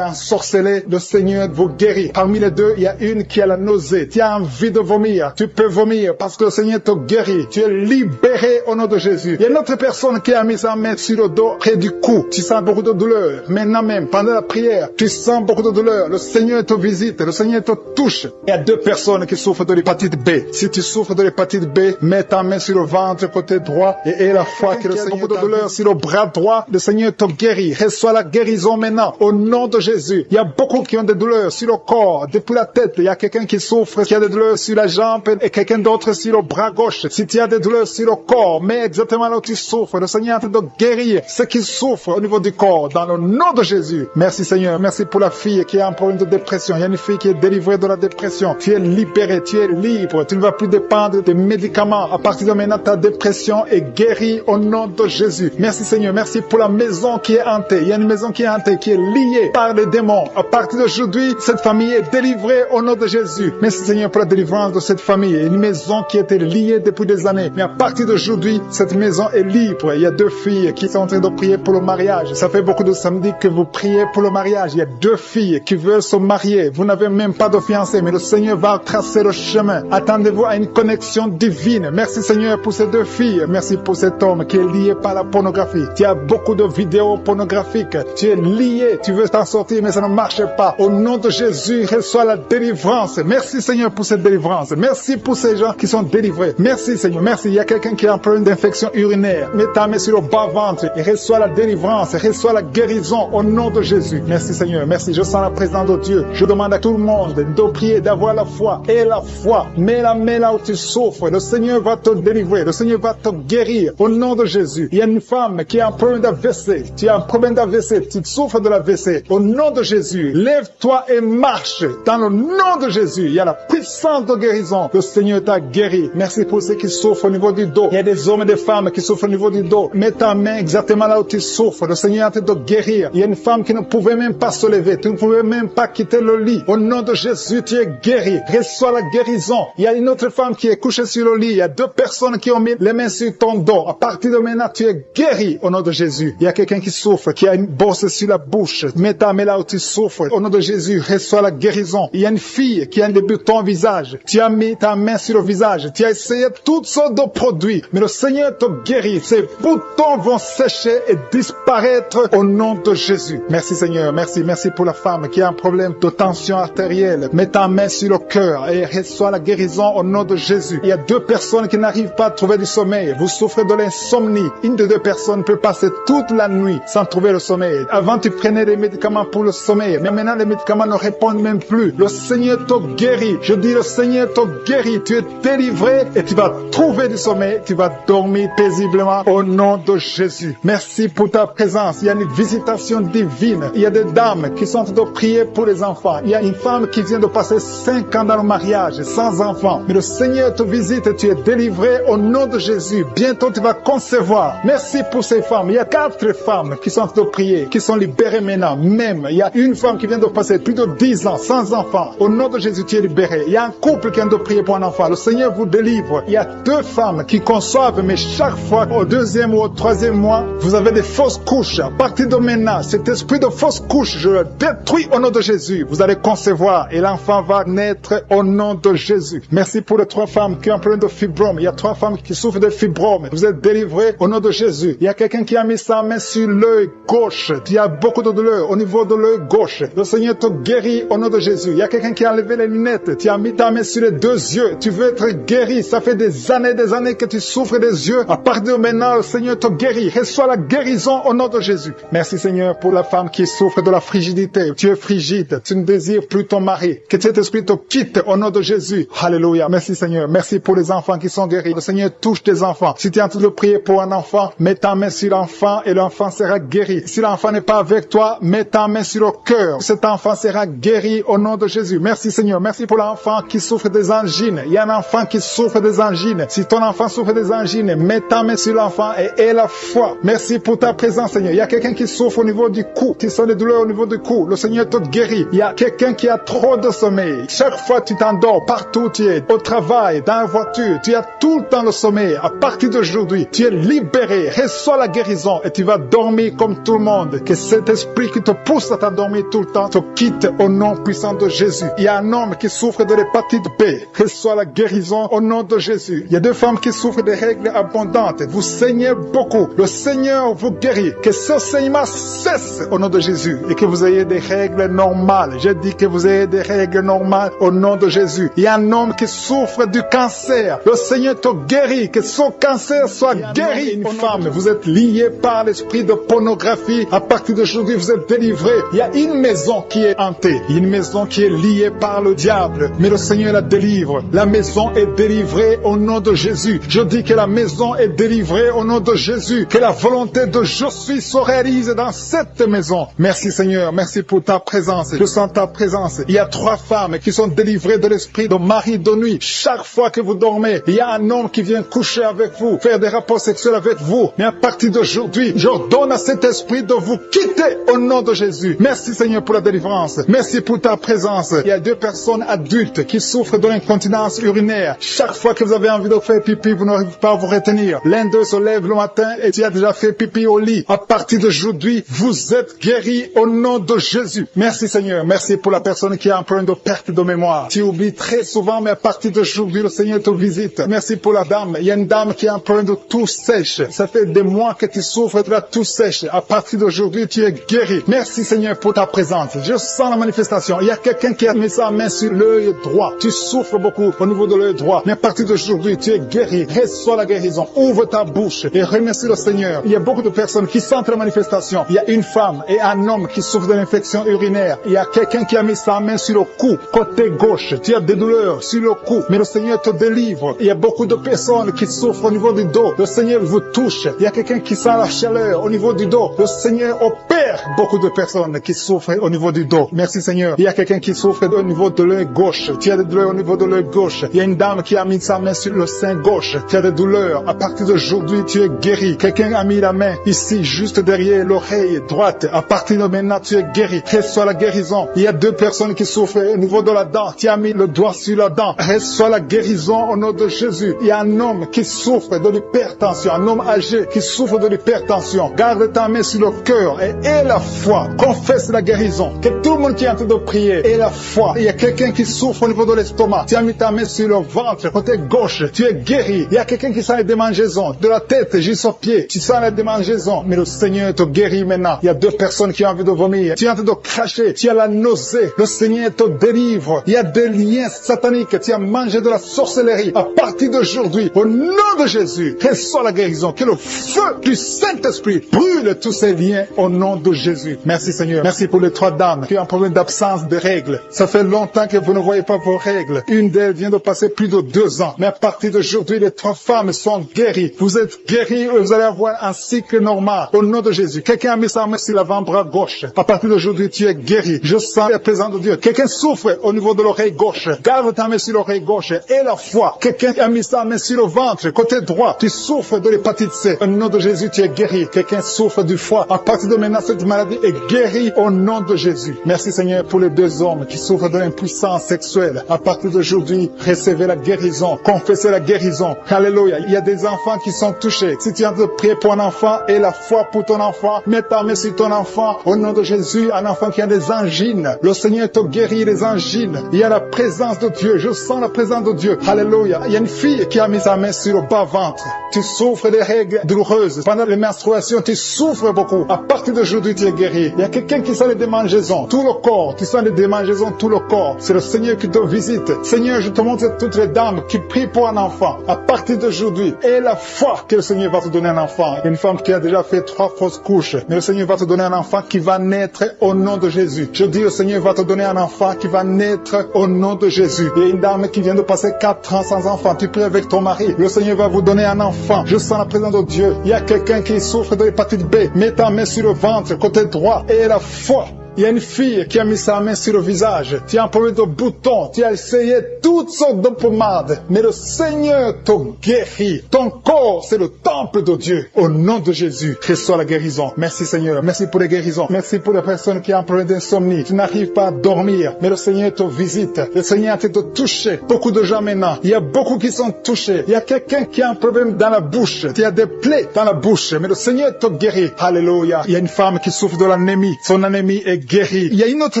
ensorcelée. Le Seigneur vous guérit. Parmi les 2, il y a une qui a la nausée. Tu as envie de vomir. Tu peux vomir parce que le Seigneur te guérit. Tu es libéré au nom de Jésus. Il y a une autre personne qui a mis sa main sur le dos près du cou. Tu sens beaucoup de douleur. Maintenant même, pendant la prière, tu sens beaucoup de douleur. Le Seigneur te visite. Le Seigneur te touche. Il y a 2 personnes qui souffrent de l'hépatite B. Si tu souffres de l'hépatite B, mets ta main sur le ventre côté droit et aie la foi que le Seigneur beaucoup de douleur sur le bras droit. Le Seigneur te guérit. Reçois la guérison maintenant au nom de Jésus. Il y a beaucoup qui ont des douleurs sur le corps, depuis la tête. Il y a quelqu'un qui souffre, qui a des douleurs sur la jambe et quelqu'un d'autre sur le bras gauche. Si tu as des douleurs sur le corps, mets exactement là où tu souffres. Le Seigneur est en train de guérir ceux qui souffrent au niveau du corps dans le nom de Jésus. Merci Seigneur. Merci pour la fille qui a un problème de dépression. Il y a une fille qui est délivrée de la dépression. Tu es libéré, tu es libre. Tu ne vas plus dépendre des médicaments. À partir de maintenant, ta dépression est guérie au nom de Jésus. Merci Seigneur. Merci pour la maison qui est hantée. Il y a une maison qui est hantée, qui est liée par les démons. À partir d'aujourd'hui, cette famille est délivrée au nom de Jésus. Merci Seigneur pour la délivrance de cette famille. Une maison qui était liée depuis des années. Mais à partir d'aujourd'hui, cette maison est libre. Il y a 2 filles qui sont en train de prier pour le mariage. Ça fait beaucoup de samedis que vous priez pour le mariage. Il y a 2 filles qui veulent se marier. Vous n'avez même pas de fiancé, mais le Seigneur va tracer le chemin. Attendez-vous à une connexion divine. Merci Seigneur pour ces 2 filles. Merci pour cet homme qui est lié par la pornographie. Tu as beaucoup de vidéos pornographiques. Tu es lié. Tu veux t'en sortir, mais ça ne marche pas. Au nom de Jésus, reçois la délivrance. Merci Seigneur pour cette délivrance. Merci pour ces gens qui sont délivrés. Merci Seigneur. Merci. Il y a quelqu'un qui a un problème d'infection urinaire. Mets ta main sur le bas-ventre et reçois la délivrance. Reçois la guérison au nom de Jésus. Merci Seigneur. Merci. Je sens la présence de Dieu. Je demande à tout le monde de prier, d'avoir la foi. Et la foi. Mets la main là où tu souffres. Le Seigneur va te délivrer. Le Seigneur va te guérir. au nom de Jésus. Il y a une femme qui a un problème d'AVC. Tu as un problème d'AVC, tu souffres de l'AVC. Au nom de Jésus, lève-toi et marche. Dans le nom de Jésus, il y a la puissance de guérison. Le Seigneur t'a guéri. Merci pour ceux qui souffrent au niveau du dos. Il y a des hommes et des femmes qui souffrent au niveau du dos. Mets ta main exactement là où tu souffres. Le Seigneur est en train de guérir. Il y a une femme qui ne pouvait même pas se lever. Tu ne pouvais même pas quitter le lit. Au nom de Jésus, tu es guéri. Reçois la guérison. Il y a une autre femme qui est couchée sur le lit. Il y a deux personnes qui ont mis les mains sur ton dos. À partir de maintenant, tu es guéri au nom de Jésus. Il y a quelqu'un qui souffre, qui a une bosse sur la bouche. Mets ta main là où tu souffres. Au nom de Jésus, reçois la guérison. Il y a une fille qui a un débutant au visage. Tu as mis ta main sur le visage. Tu as essayé toutes sortes de produits. Mais le Seigneur te guérit. Ces boutons vont sécher et disparaître au nom de Jésus. Merci Seigneur. Merci. Merci pour la femme qui a un problème de tension artérielle. Mets ta main sur le cœur et reçois la guérison au nom de Jésus. Il y a deux personnes qui n'arrivent pas à trouver du sommeil. Vous souffrez de l'insomnie. Une des deux personnes peut passer toute la nuit sans trouver le sommeil. Avant, tu prenais des médicaments pour le sommeil. Mais maintenant, les médicaments ne répondent même plus. Le Seigneur te guérit. Je dis, le Seigneur te guérit. Tu es délivré et tu vas trouver du sommeil. Tu vas dormir paisiblement au nom de Jésus. Merci pour ta présence. Il y a une visitation divine. Il y a des dames qui sont en train de prier pour les enfants. Il y a une femme qui vient de passer 5 ans dans le mariage sans enfant. Mais le Seigneur te visite et tu es délivré au nom de Jésus. Bientôt, tu vas concevoir. Merci pour ces femmes. Il y a 4 femmes qui sont en train de prier, qui sont libérées maintenant. Même, il y a une femme qui vient de passer plus de 10 ans sans enfant. Au nom de Jésus, tu es libéré. Il y a un couple qui vient de prier pour un enfant. Le Seigneur vous délivre. Il y a 2 femmes qui conçoivent, mais chaque fois, au 2e ou au 3e mois, vous avez des fausses couches. À partir de maintenant, cet esprit de fausses couches, je le détruis au nom de Jésus. Vous allez concevoir et l'enfant va naître au nom de Jésus. Merci pour les 3 femmes qui ont un problème de fibrome. Il y a 3 femmes qui souffrent de fibrome. Vous êtes délivrés au nom de Jésus. Il y a quelqu'un qui a mis sa main sur l'œil gauche. Il y a beaucoup de douleur au niveau de l'œil gauche. Le Seigneur te guérit au nom de Jésus. Il y a quelqu'un qui a enlevé les lunettes. Tu as mis ta main sur les 2 yeux. Tu veux être guéri. Ça fait des années que tu souffres des yeux. À partir de maintenant, le Seigneur te guérit. Reçois la guérison au nom de Jésus. Merci Seigneur pour la femme qui souffre de la frigidité. Tu es frigide. Tu ne désires plus ton mari. Que cet esprit te quitte au nom de Jésus. Alléluia. Merci Seigneur. Merci pour les enfants qui sont guéris. Le Seigneur touche tes enfants. Si tu es en train de prier pour un enfant, mets ta main sur l'enfant et l'enfant sera guéri. Si l'enfant n'est pas avec toi, mets ta main sur le cœur. Cet enfant sera guéri au nom de Jésus. Merci Seigneur. Merci pour l'enfant qui souffre des angines. Il y a un enfant qui souffre des angines. Si ton enfant souffre des angines, mets ta main sur l'enfant et aie la foi. Merci pour ta présence Seigneur. Il y a quelqu'un qui souffre au niveau du cou. Tu sens des douleurs au niveau du cou. Le Seigneur te guérit. Il y a quelqu'un qui a trop de sommeil. Chaque fois tu t'endors, partout où tu es, au travail, dans la voiture, tu as tout le temps le sommeil. À partir d'aujourd'hui, tu es libéré. Reçois la guérison et tu vas dormir comme tout le monde. Que cet esprit qui te pousse à t'endormir tout le temps te quitte au nom puissant de Jésus. Il y a un homme qui souffre de l'hépatite B. Reçois la guérison au nom de Jésus. Il y a 2 femmes qui souffrent de règles abondantes. Vous saignez beaucoup. Le Seigneur vous guérit. Que ce saignement cesse au nom de Jésus et que vous ayez des règles normales. Je dis que vous ayez des règles normales au nom de Jésus. Il y a un homme qui souffre du cancer. Le Seigneur te guérit. Que son cancer soit guéri. Une femme, vous êtes lié par l'esprit de pornographie. À partir d'aujourd'hui, vous êtes délivré. Il y a une maison qui est hantée. Une maison qui est liée par le diable. Mais le Seigneur la délivre. La maison est délivrée au nom de Jésus. Je dis que la maison est délivrée au nom de Jésus. Que la volonté de je suis se réalise dans cette maison. Merci Seigneur. Merci pour ta présence. Je sens ta présence. Il y a 3 femmes qui sont délivrées de l'esprit de mari de nuit. Chaque fois que vous dormez, il y a un homme qui vient coucher avec vous, faire des rapports sexuels avec vous. Mais à partir d'aujourd'hui, j'ordonne à cet esprit de vous quitter au nom de Jésus. Merci Seigneur pour la délivrance. Merci pour ta présence. Il y a 2 personnes adultes qui souffrent de l'incontinence urinaire. Chaque fois que vous avez envie de faire pipi, vous n'arrivez pas à vous retenir. L'un d'eux se lève le matin et tu as déjà fait pipi au lit. À partir d'aujourd'hui, vous êtes guéris au nom de Jésus. Merci Seigneur. Merci pour la personne qui a un problème de perte de mémoire. Tu oublies très souvent, mais à partir d'aujourd'hui, le Seigneur te visite. Merci pour la dame. Il y a une dame qui a un problème de toux sèche. Ça fait des mois que tu souffres de la toux sèche. À partir d'aujourd'hui, tu es guéri. Merci Seigneur pour ta présence. Je sens la manifestation. Il y a quelqu'un qui a mis sa main sur l'œil droit. Tu souffres beaucoup au niveau de l'œil droit. Mais à partir d'aujourd'hui, tu es guéri. Reçois la guérison. Ouvre ta bouche et remercie le Seigneur. Il y a beaucoup de personnes qui sentent la manifestation. Il y a une femme et un homme qui souffrent de l'infection urinaire. Il y a quelqu'un qui a mis sa main sur le cou, côté gauche. Tu as des douleurs sur le cou, mais le Seigneur te délivre. Il y a beaucoup de personnes qui souffrent au niveau du dos. dos. Le Seigneur vous touche. Il y a quelqu'un qui sent la chaleur au niveau du dos. Le Seigneur opère beaucoup de personnes qui souffrent au niveau du dos. Merci Seigneur. Il y a quelqu'un qui souffre au niveau de l'œil gauche. Tu as des douleurs au niveau de l'œil gauche. Il y a une dame qui a mis sa main sur le sein gauche. Tu as des douleurs. À partir d'aujourd'hui, tu es guéri. Quelqu'un a mis la main ici, juste derrière l'oreille droite. À partir de maintenant, tu es guéri. Reçois la guérison. Il y a 2 personnes qui souffrent au niveau de la dent. Tu as mis le doigt sur la dent. Reçois la guérison au nom de Jésus. Il y a un homme qui souffre de l'hypertension. Un homme âgé qui souffre de l'hypertension. Garde ta main sur le cœur et aie la foi. Confesse la guérison. Que tout le monde qui est en train de prier ait la foi. Il y a quelqu'un qui souffre au niveau de l'estomac. Tu as mis ta main sur le ventre, côté gauche. Tu es guéri. Il y a quelqu'un qui sent les démangeaisons. De la tête jusqu'aux pieds. Tu sens les démangeaisons. Mais le Seigneur te guérit maintenant. Il y a 2 personnes qui ont envie de vomir. Tu es en train de cracher. Tu as la nausée. Le Seigneur te délivre. Il y a des liens sataniques. Tu as mangé de la sorcellerie. À partir d'aujourd'hui, au nom de Jésus, reçois la guérison. Que le feu du Saint-Esprit brûle tous ces liens au nom de Jésus. Merci Seigneur. Merci pour les 3 dames qui ont un problème d'absence de règles. Ça fait longtemps que vous ne voyez pas vos règles. Une d'elles vient de passer plus de 2 ans. Mais à partir d'aujourd'hui, les 3 femmes sont guéries. Vous êtes guéris et vous allez avoir un cycle normal. Au nom de Jésus. Quelqu'un a mis sa main sur l'avant-bras gauche. À partir d'aujourd'hui, tu es guéri. Je sens la présence de Dieu. Quelqu'un souffre au niveau de l'oreille gauche. Garde ta main sur l'oreille gauche et la foi. Quelqu'un a mis sa main sur le ventre, côté droit. Tu souffres de l'hépatite C. Au nom de Jésus, tu es guéri. Quelqu'un souffre du foie. À partir de maintenant, cette maladie est guérie au nom de Jésus. Merci Seigneur pour les 2 hommes qui souffrent de l'impuissance sexuelle. À partir d'aujourd'hui, recevez la guérison. Confessez la guérison. Alléluia. Il y a des enfants qui sont touchés. Si tu es en train de prier pour un enfant et la foi pour ton enfant, mets ta main sur ton enfant. Au nom de Jésus, un enfant qui a des angines. Le Seigneur te guérit les angines. Il y a la présence de Dieu. Je sens la présence de Dieu. Alléluia. Il y a une fille qui a mis sa main sur le bas-ventre. Tu souffres des règles douloureuses. Pendant les menstruations, tu souffres beaucoup. À partir d'aujourd'hui, tu es guéri. Il y a quelqu'un qui sent les démangeaisons. Tout le corps. Tu sens les démangeaisons, tout le corps. C'est le Seigneur qui te visite. Seigneur, je te montre toutes les dames qui prient pour un enfant. À partir d'aujourd'hui, aie la foi que le Seigneur va te donner un enfant. Il y a une femme qui a déjà fait 3 fausses couches. Mais le Seigneur va te donner un enfant qui va naître au nom de Jésus. Je dis, le Seigneur va te donner un enfant qui va naître au nom de Jésus. Il y a une dame qui vient de passer 4 ans sans enfant. Tu pries avec ton mari. Le Seigneur va vous donner un enfant. Je sens la présence de Dieu. Il y a quelqu'un qui souffre de l'hépatite B. Mets ta main sur le ventre, côté droit, et la foi. Il y a une fille qui a mis sa main sur le visage. Tu as un problème de boutons. Tu as essayé toutes sortes de pommades. Mais le Seigneur te guérit. Ton corps, c'est le temple de Dieu. Au nom de Jésus, reçois la guérison. Merci Seigneur. Merci pour les guérisons. Merci pour les personnes qui ont un problème d'insomnie. Tu n'arrives pas à dormir. Mais le Seigneur te visite. Le Seigneur a te toucher. Beaucoup de gens maintenant. Il y a beaucoup qui sont touchés. Il y a quelqu'un qui a un problème dans la bouche. Tu as des plaies dans la bouche. Mais le Seigneur te guérit. Alléluia. Il y a une femme qui souffre de l'anémie. Son anémie est guéri. Il y a une autre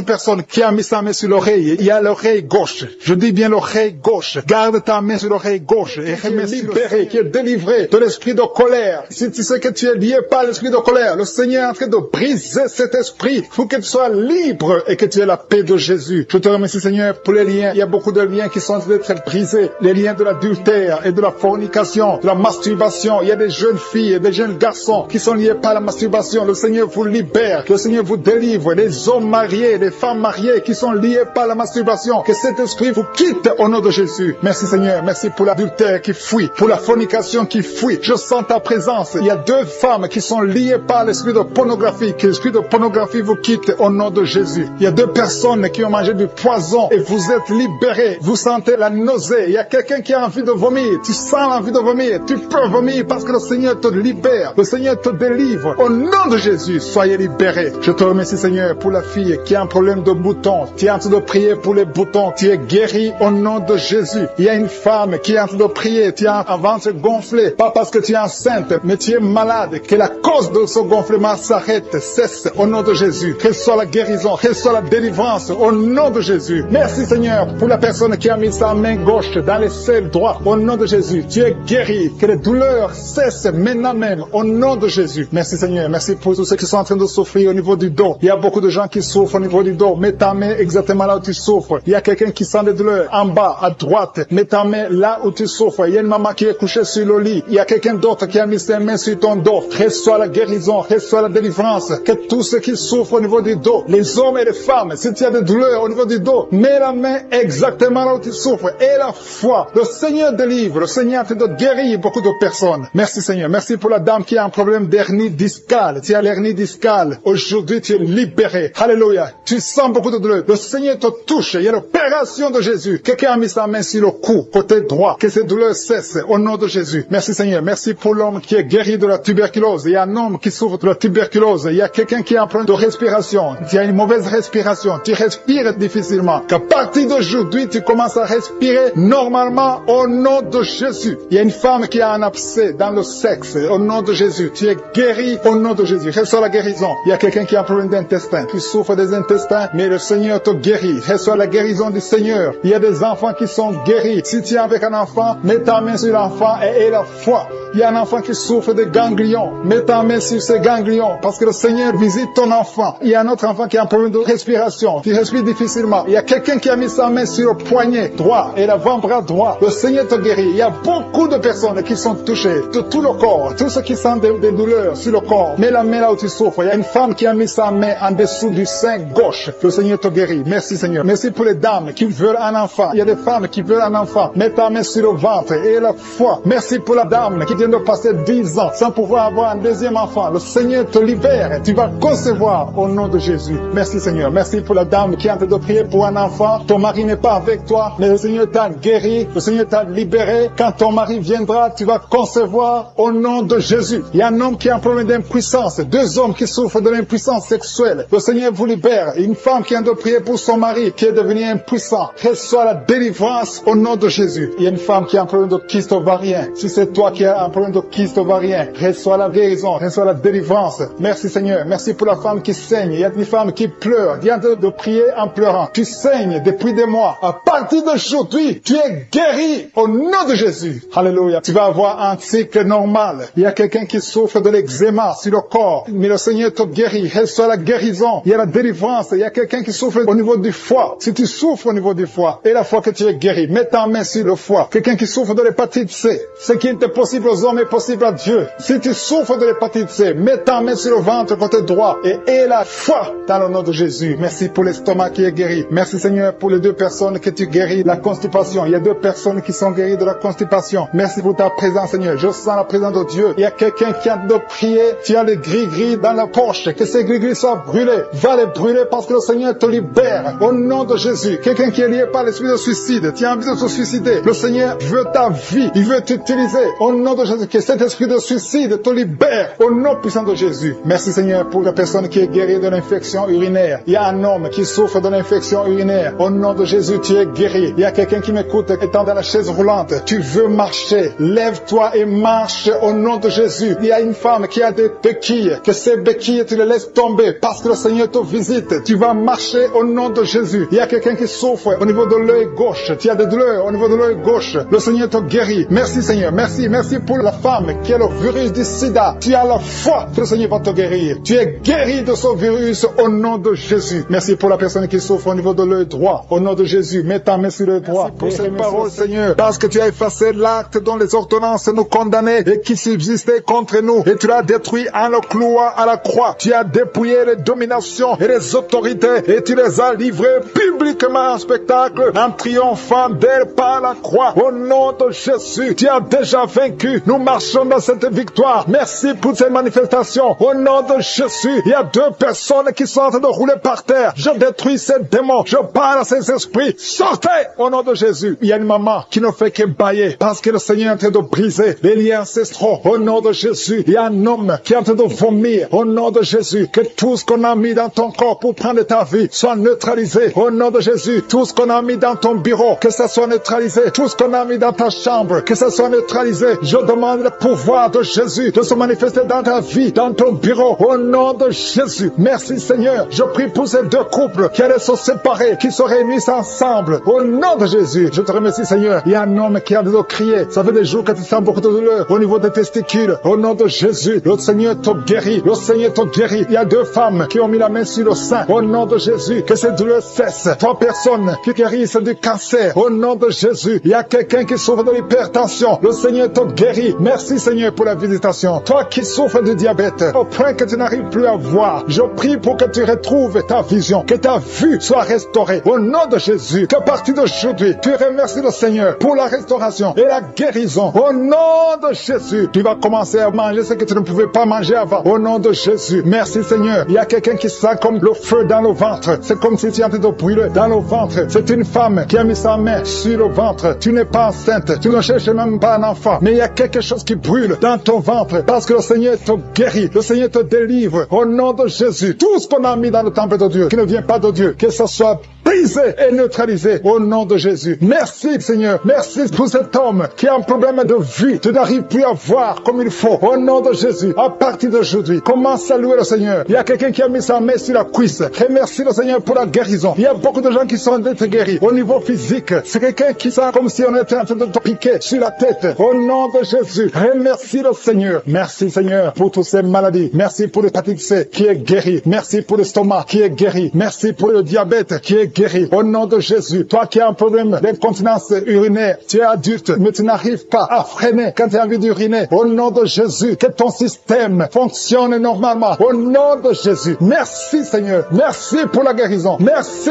personne qui a mis sa main sur l'oreille. Il y a l'oreille gauche. Je dis bien l'oreille gauche. Garde ta main sur l'oreille gauche et remercie libéré, qui est délivré de l'esprit de colère. Si tu sais que tu es lié par l'esprit de colère, le Seigneur est en train de briser cet esprit pour que tu sois libre et que tu aies la paix de Jésus. Je te remercie Seigneur pour les liens. Il y a beaucoup de liens qui sont en train d'être brisés. Les liens de l'adultère et de la fornication, de la masturbation. Il y a des jeunes filles et des jeunes garçons qui sont liés par la masturbation. Le Seigneur vous libère. Le Seigneur vous délivre. Les hommes mariés, les femmes mariées qui sont liées par la masturbation. Que cet esprit vous quitte au nom de Jésus. Merci Seigneur. Merci pour l'adultère qui fuit, pour la fornication qui fuit. Je sens ta présence. Il y a 2 femmes qui sont liées par l'esprit de pornographie. Que l'esprit de pornographie vous quitte au nom de Jésus. Il y a 2 personnes qui ont mangé du poison et vous êtes libérés. Vous sentez la nausée. Il y a quelqu'un qui a envie de vomir. Tu sens l'envie de vomir. Tu peux vomir parce que le Seigneur te libère. Le Seigneur te délivre. Au nom de Jésus, soyez libérés. Je te remercie Seigneur pour la fille qui a un problème de boutons. Tu es en train de prier pour les boutons. Tu es guéri au nom de Jésus. Il y a une femme qui est en train de prier. Tu as un ventre gonflé. Pas parce que tu es enceinte, mais tu es malade. Que la cause de ce gonflement s'arrête, cesse au nom de Jésus. Reçois la guérison, reçois la délivrance au nom de Jésus. Merci Seigneur pour la personne qui a mis sa main gauche dans les selles droits. Au nom de Jésus, tu es guéri. Que les douleurs cessent maintenant même au nom de Jésus. Merci Seigneur. Merci pour tous ceux qui sont en train de souffrir au niveau du dos. Il y a beaucoup de gens qui souffrent au niveau du dos. Mets ta main exactement là où tu souffres. Il y a quelqu'un qui sent des douleurs en bas, à droite. Mets ta main là où tu souffres. Il y a une maman qui est couchée sur le lit. Il y a quelqu'un d'autre qui a mis ses mains sur ton dos. Reçois la guérison, reçois la délivrance. Que tous ceux qui souffrent au niveau du dos, les hommes et les femmes, si tu as des douleurs au niveau du dos, mets la main exactement là où tu souffres. Et la foi, le Seigneur délivre. Le Seigneur te guérit beaucoup de personnes. Merci Seigneur. Merci pour la dame qui a un problème d'hernie discale. Tu as l'hernie discale. Aujourd'hui, tu es libéré. Alléluia. Tu sens beaucoup de douleur. Le Seigneur te touche. Il y a l'opération de Jésus. Quelqu'un a mis sa main sur le cou, côté droit. Que ces douleurs cessent au nom de Jésus. Merci Seigneur. Merci pour l'homme qui est guéri de la tuberculose. Il y a un homme qui souffre de la tuberculose. Il y a quelqu'un qui a un problème de respiration. Tu as une mauvaise respiration. Tu respires difficilement. Qu'à partir d'aujourd'hui, tu commences à respirer normalement au nom de Jésus. Il y a une femme qui a un abcès dans le sexe. Au nom de Jésus. Tu es guéri au nom de Jésus. Reçois la guérison. Il y a quelqu'un qui a un problème d'intestin. Tu souffres des intestins, mais le Seigneur te guérit. Reçois la guérison du Seigneur. Il y a des enfants qui sont guéris. Si tu es avec un enfant, mets ta main sur l'enfant et aie la foi. Il y a un enfant qui souffre de ganglions. Mets ta main sur ces ganglions parce que le Seigneur visite ton enfant. Il y a un autre enfant qui a un problème de respiration. Tu respires difficilement. Il y a quelqu'un qui a mis sa main sur le poignet droit et l'avant-bras droit. Le Seigneur te guérit. Il y a beaucoup de personnes qui sont touchées de tout le corps. Tous ceux qui sentent des douleurs sur le corps. Mets la main là où tu souffres. Il y a une femme qui a mis sa main en dessous du sein gauche. Le Seigneur te guérit. Merci Seigneur. Merci pour les dames qui veulent un enfant. Il y a des femmes qui veulent un enfant. Mets ta main sur le ventre et la foi. Merci pour la dame qui vient de passer 10 ans sans pouvoir avoir un deuxième enfant. Le Seigneur te libère. Tu vas concevoir au nom de Jésus. Merci Seigneur. Merci pour la dame qui est en train de prier pour un enfant. Ton mari n'est pas avec toi, mais le Seigneur t'a guéri. Le Seigneur t'a libéré. Quand ton mari viendra, tu vas concevoir au nom de Jésus. Il y a un homme qui a un problème d'impuissance. 2 hommes qui souffrent de l'impuissance sexuelle. Le Seigneur vous libère. Une femme qui a de prier pour son mari qui est devenu impuissant. Reçois la délivrance au nom de Jésus. Il y a une femme qui a un problème de kyste ovarien. Si c'est toi qui as un problème de kyste ovarien, reçois la guérison, reçois la délivrance. Merci Seigneur. Merci pour la femme qui saigne. Il y a une femme qui pleure. Viens de prier en pleurant. Tu saignes depuis des mois. À partir d'aujourd'hui, tu es guéri au nom de Jésus. Alléluia. Tu vas avoir un cycle normal. Il y a quelqu'un qui souffre de l'eczéma sur le corps. Mais le Seigneur te guérit. Reçois la guérison. Il y a la délivrance. Il y a quelqu'un qui souffre au niveau du foie. Si tu souffres au niveau du foie, et la fois que tu es guéri, mets ta main sur le foie. Quelqu'un qui souffre de l'hépatite C. Ce qui est impossible aux hommes est possible à Dieu. Si tu souffres de l'hépatite C, mets ta main sur le ventre côté droit et aie la foi dans le nom de Jésus. Merci pour l'estomac qui est guéri. Merci Seigneur pour les 2 personnes que tu guéris la constipation. Il y a 2 personnes qui sont guéries de la constipation. Merci pour ta présence Seigneur. Je sens la présence de Dieu. Il y a quelqu'un qui a de prier. Tu as les gris-gris dans la poche. Que ces gris-gris soient brûlés. Va les brûler parce que le Seigneur te libère. Au nom de Jésus. Quelqu'un qui est lié par l'esprit de suicide. Tu as envie de te suicider. Le Seigneur veut ta vie. Il veut t'utiliser. Au nom de Jésus. Que cet esprit de suicide te libère. Au nom puissant de Jésus. Merci Seigneur pour la personne qui est guérie de l'infection urinaire. Il y a un homme qui souffre de l'infection urinaire. Au nom de Jésus, tu es guéri. Il y a quelqu'un qui m'écoute étant dans la chaise roulante. Tu veux marcher. Lève-toi et marche au nom de Jésus. Il y a une femme qui a des béquilles. Que ces béquilles, tu les laisses tomber parce que le Seigneur te visite. Tu vas marcher au nom de Jésus. Il y a quelqu'un qui souffre au niveau de l'œil gauche. Tu as des douleurs au niveau de l'œil gauche. Le Seigneur te guérit. Merci Seigneur. Merci. Merci pour la femme qui a le virus du sida. Tu as la foi que le Seigneur va te guérir. Tu es guéri de ce virus au nom de Jésus. Merci pour la personne qui souffre au niveau de l'œil droit. Au nom de Jésus, mets ta main sur l'œil droit. Pour ces paroles, Seigneur, parce que tu as effacé l'acte dont les ordonnances nous condamnaient et qui subsistait contre nous. Et tu l'as détruit en le clouant à la croix. Tu as dépouillé les dominations et les autorités et tu les as livrées publiquement en spectacle en triomphant d'elles par la croix. Au nom de Jésus, tu as déjà vaincu. Nous marchons dans cette victoire. Merci pour cette manifestation. Au nom de Jésus, il y a 2 personnes qui sont en train de rouler par terre. Je détruis ces démons. Je parle à ces esprits. Sortez au nom de Jésus. Il y a une maman qui ne fait que bailler parce que le Seigneur est en train de briser les liens ancestraux. Au nom de Jésus, il y a un homme qui est en train de vomir. Au nom de Jésus, que tout ce qu'on a mis dans ton corps pour prendre ta vie soit neutralisé. Au nom de Jésus, tout ce qu'on a mis dans ton bureau, que ça soit neutralisé. Tout ce qu'on a mis dans ta chambre, que ça soit neutralisé. Je demande le pouvoir de Jésus de se manifester dans ta vie, dans ton bureau. Au nom de Jésus. Merci Seigneur. Je prie pour ces 2 couples qui allaient se séparer, qui se réunissent ensemble. Au nom de Jésus. Je te remercie Seigneur. Il y a un homme qui a de crier. Ça fait des jours que tu sens beaucoup de douleur au niveau des testicules. Au nom de Jésus. Le Seigneur te guérit. Le Seigneur te guérit. Il y a 2 femmes qui ont mis mis la main sur le sein. Au nom de Jésus, que ces douleurs cessent. 3 personnes qui guérissent du cancer. Au nom de Jésus, il y a quelqu'un qui souffre de l'hypertension. Le Seigneur te guérit. Merci Seigneur pour la visitation. Toi qui souffres de diabète, au point que tu n'arrives plus à voir, je prie pour que tu retrouves ta vision, que ta vue soit restaurée. Au nom de Jésus, qu'à partir d'aujourd'hui, tu remercies le Seigneur pour la restauration et la guérison. Au nom de Jésus, tu vas commencer à manger ce que tu ne pouvais pas manger avant. Au nom de Jésus, merci Seigneur. Il y a quelqu'un qui sent comme le feu dans le ventre. C'est comme si tu étais en train de brûler dans le ventre. C'est une femme qui a mis sa main sur le ventre. Tu n'es pas enceinte, tu ne cherches même pas un enfant, mais il y a quelque chose qui brûle dans ton ventre parce que le Seigneur te guérit, le Seigneur te délivre. Au nom de Jésus, tout ce qu'on a mis dans le temple de Dieu, qui ne vient pas de Dieu, que ce soit brisé et neutralisé au nom de Jésus. Merci Seigneur, merci pour cet homme qui a un problème de vue, tu n'arrives plus à voir comme il faut. Au nom de Jésus, à partir d'aujourd'hui, commence à louer le Seigneur. Il y a quelqu'un qui a mis sa main sur la cuisse. Remercie le Seigneur pour la guérison. Il y a beaucoup de gens qui sont d'être guéris au niveau physique. C'est quelqu'un qui sent comme si on était en train de te piquer sur la tête. Au nom de Jésus, remercie le Seigneur. Merci Seigneur pour toutes ces maladies. Merci pour l'hépatite C qui est guéri. Merci pour l'estomac qui est guéri. Merci pour le diabète qui est guéri. Au nom de Jésus, toi qui as un problème d'incontinence urinaire, tu es adulte, mais tu n'arrives pas à freiner quand tu as envie d'uriner. Au nom de Jésus, que ton système fonctionne normalement. Au nom de Jésus, merci Seigneur. Merci pour la guérison. Merci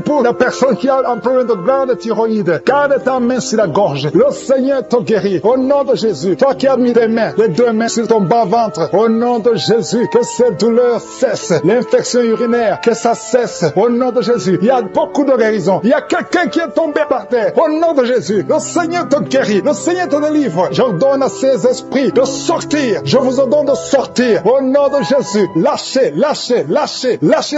pour la personne qui a un problème de glande thyroïde. Garde ta main sur la gorge. Le Seigneur te guérit. Au nom de Jésus, toi qui as mis les mains, les 2 mains sur ton bas-ventre. Au nom de Jésus, que ces douleurs cessent. L'infection urinaire, que ça cesse. Au nom de Jésus, il y a beaucoup de guérison. Il y a quelqu'un qui est tombé par terre. Au nom de Jésus, le Seigneur te guérit. Le Seigneur te délivre. J'ordonne à ces esprits de sortir. Je vous ordonne de sortir. Au nom de Jésus, lâchez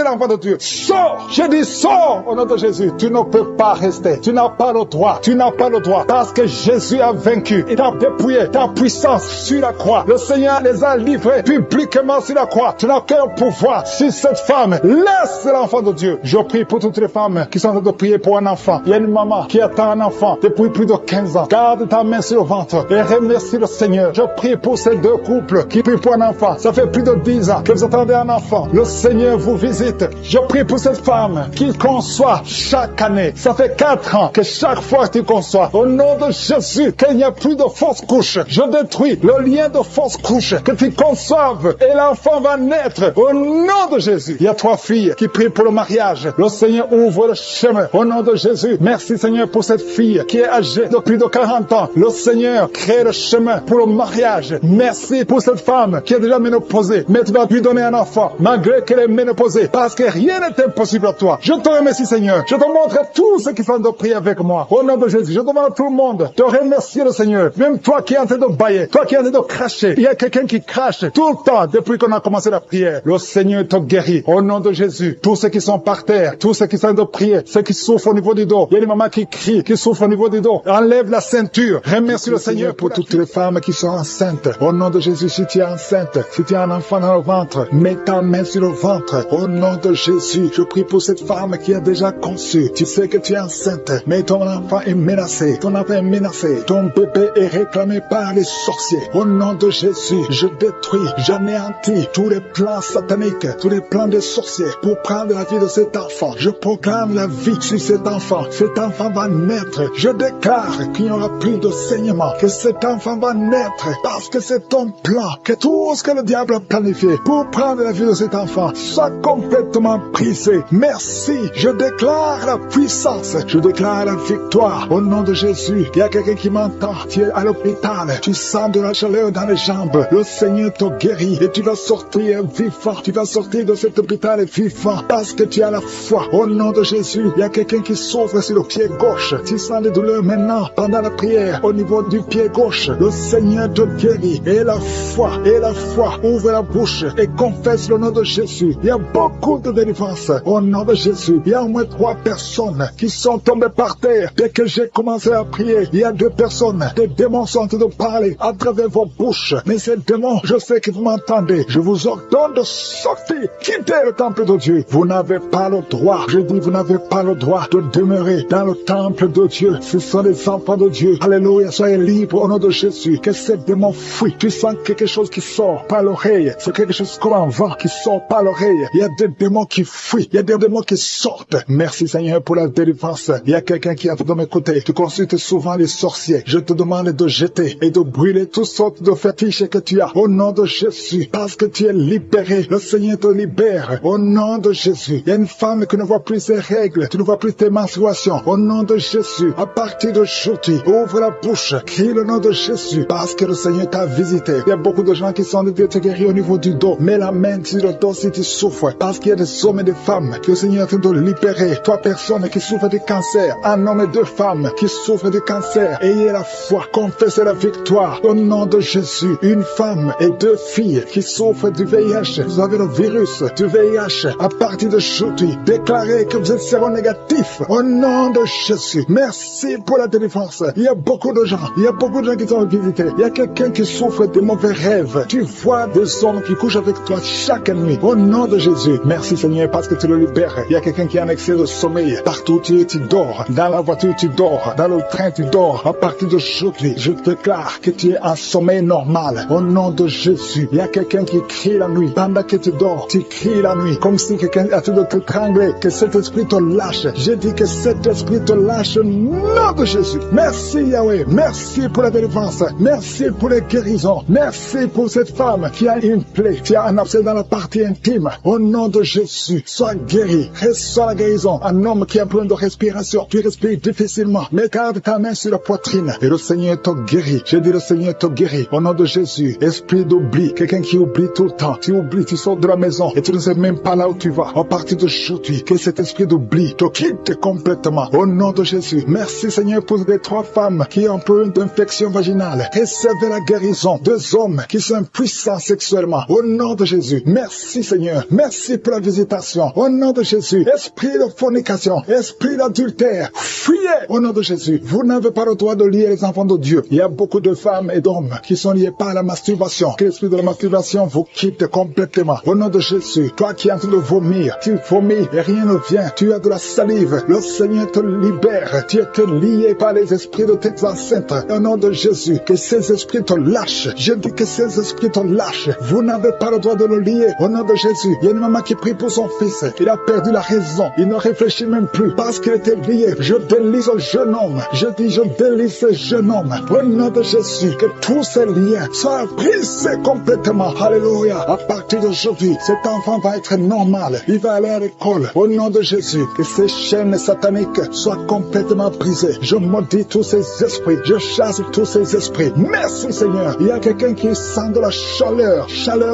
l'enfant de Dieu. Sors. Je dis sors. Au nom de Jésus, tu ne peux pas rester. Tu n'as pas le droit. Tu n'as pas le droit. Parce que Jésus a vaincu. Il a dépouillé ta puissance sur la croix. Le Seigneur les a livrés publiquement sur la croix. Tu n'as qu'un pouvoir sur cette femme. Laisse l'enfant de Dieu. Je prie pour toutes les femmes qui sont en train de prier pour un enfant. Il y a une maman qui attend un enfant depuis plus de 15 ans. Garde ta main sur le ventre et remercie le Seigneur. Je prie pour ces 2 couples qui prient pour un enfant. Ça fait plus de 10 ans que vous attendez un enfant. Le Seigneur vous visite. Je prie pour cette femme qui conçoit chaque année. Ça fait 4 ans que chaque fois que tu conçois, au nom de Jésus, qu'il n'y a plus de fausses couches. Je détruis le lien de fausses couches. Que tu conçoives et l'enfant va naître. Au nom de Jésus. Il y a 3 filles qui prient pour le mariage. Le Seigneur ouvre le chemin. Au nom de Jésus. Merci Seigneur pour cette fille qui est âgée de plus de 40 ans. Le Seigneur crée le chemin pour le mariage. Merci pour cette femme qui est déjà ménopausée. Mais tu vas lui donner un enfant malgré qu'elle est ménopausée. Parce que rien n'est impossible à toi. Je te remercie Seigneur. Je te montre tous ceux qui sont de prier avec moi. Au nom de Jésus. Je demande à tout le monde de remercier le Seigneur. Même toi qui es en train de bailler. Toi qui es en train de cracher. Il y a quelqu'un qui crache tout le temps depuis qu'on a commencé la prière. Le Seigneur te guérit. Au nom de Jésus. Tous ceux qui sont par terre. Tous ceux qui sont en train de prier. Ceux qui souffrent au niveau du dos. Il y a une maman qui crie, qui souffre au niveau du dos. Enlève la ceinture. Remercie le Seigneur pour toutes les femmes qui sont enceintes. Au nom de Jésus, si tu es enceinte, si tu as un enfant dans le ventre, mets ta main sur le ventre. Au nom de Jésus, je prie pour cette femme qui a déjà conçu. Tu sais que tu es enceinte, mais ton enfant est menacé. Ton enfant est menacé. Ton bébé est réclamé par les sorciers. Au nom de Jésus, je détruis, j'anéantis tous les plans sataniques, tous les plans des sorciers pour prendre la vie de cet enfant. Je proclame la vie sur cet enfant. Cet enfant va naître. Je déclare qu'il n'y aura plus de saignement, que cet enfant va naître parce que c'est ton plan, que tout ce que le diable a planifié pour prendre la vie de cet enfant soit complètement brisé. Merci. Je déclare la puissance. Je déclare la victoire au nom de Jésus. Il y a quelqu'un qui m'entend. Tu es à l'hôpital. Tu sens de la chaleur dans les jambes. Le Seigneur te guérit et tu vas sortir vivant. Tu vas sortir de cet hôpital vivant parce que tu as la foi. Au nom de Jésus, il y a quelqu'un qui souffre sur le pied gauche. Tu sens des douleurs maintenant pendant la prière au niveau du pied gauche. Le Seigneur te guérit. Et la foi, ouvre la bouche et confesse le nom de Jésus. Il y a beaucoup de délivrance au nom de Jésus. Il y a au moins 3 personnes qui sont tombées par terre. Dès que j'ai commencé à prier, il y a 2 personnes. Des démons sont en train de parler à travers vos bouches. Mais ces démons, je sais que vous m'entendez. Je vous ordonne de sortir. Quittez le temple de Dieu. Vous n'avez pas le droit. Je dis, vous n'avez pas le droit de demeurer dans le temple de Dieu. Ce sont les enfants de Dieu. Alléluia, soyez libres au nom de Jésus. Que ces démons fuient. Tu sens quelque chose qui sort par l'oreille. C'est quelque chose comme un vent qui sort par l'oreille. Il y a des démons qui fuient. Il y a des démons qui sortent. Merci Seigneur pour la délivrance. Il y a quelqu'un qui a de m'écouter. Tu consultes souvent les sorciers. Je te demande de jeter et de brûler toutes sortes de fétiches que tu as. Au nom de Jésus. Parce que tu es libéré. Le Seigneur te libère. Au nom de Jésus. Il y a une femme qui ne voit plus ses règles. Tu ne vois plus tes menstruations. Au nom de Jésus. À partir d'aujourd'hui, ouvre la bouche. Crie le nom de Jésus. Parce que le Seigneur t'a visité. Il y a beaucoup de gens qui sont en train de te guérir au niveau du dos. Mets la main sur le dos si tu souffres. Parce qu'il y a des hommes et des femmes que le Seigneur est en train de libérer. Toi, personne qui souffre du cancer. Un homme et deux femmes qui souffrent du cancer. Ayez la foi. Confessez la victoire. Au nom de Jésus. Une femme et deux filles qui souffrent du VIH. Vous avez le virus du VIH. À partir d'aujourd'hui, déclarez que vous êtes séronégatif. Au nom de Jésus. Merci pour la délivrance. Il y a beaucoup de gens. Il y a beaucoup de gens qui sont visités. Il y a quelqu'un qui souffre de mauvais rêves. Tu vois des hommes qui couchent avec toi chaque nuit. Au nom de Jésus. Merci Seigneur parce que tu le libères. Il y a quelqu'un qui a un excès de sommeil. Partout tu dors. Dans la voiture tu dors. Dans le train tu dors. À partir d'aujourd'hui, je déclare que tu es en sommeil normal. Au nom de Jésus. Il y a quelqu'un qui crie la nuit. Pendant que tu dors, tu cries la nuit. Comme si quelqu'un a de te trembler. Que cet esprit te lâche. Je dis que cet esprit te lâche au nom de Jésus. Merci Yahweh. Merci pour la délivrance. Merci pour les guérisons. Merci pour cette femme qui a une plaie, qui a un abcès dans la partie intime. Au nom de Jésus, sois guéri. Reçois la guérison. Un homme qui a un problème de respiration. Tu respires difficilement. Mais garde ta main sur la poitrine. Et le Seigneur te guérit. Je dis le Seigneur te guérit. Au nom de Jésus, esprit d'oubli. Quelqu'un qui oublie tout le temps. Tu oublies, tu sors de la maison et tu ne sais même pas là où tu vas. À partir d'aujourd'hui, que cet esprit d'oubli te quitte complètement. Au nom de Jésus. Merci Seigneur pour les trois femmes qui ont un peu d'infection vaginale. Recevez la guérison. Deux hommes qui sont puissants sexuellement. Au nom de Jésus. Merci Seigneur. Merci pour la visitation. Au nom de Jésus. Esprit de fornication. Esprit d'adultère. Fuyez. Au nom de Jésus. Vous n'avez pas le droit de lier les enfants de Dieu. Il y a beaucoup de femmes et d'hommes qui sont liés par la masturbation. Que l'esprit de la masturbation vous quitte complètement. Au nom de Jésus. Toi qui es en train de vomir. Tu vomis et rien ne vient. Tu as de la salive. Le Seigneur te libère. Tu es lié par les esprits de tes ancêtres. Au nom de Jésus. Que ces esprits te lâchent. Je dis que ces esprits te lâchent. Vous n'avez pas le droit de le lier. Au nom de Jésus. Il y a une maman qui prie pour son fils. Il a perdu la raison. Il ne réfléchit même plus parce qu'il était lié. Je délie ce jeune homme. Je dis je délie ce jeune homme. Au nom de Jésus. Que tous ces liens soient brisés complètement. Alléluia. À partir d'aujourd'hui, cet enfant va être normal. Il va aller à l'école. Au nom de Jésus. Que ces chaînes sataniques soient complètement brisées. Je maudis tous ces esprits. Je chasse tous ces esprits. Merci Seigneur. Il y a quelqu'un qui sent de la chaleur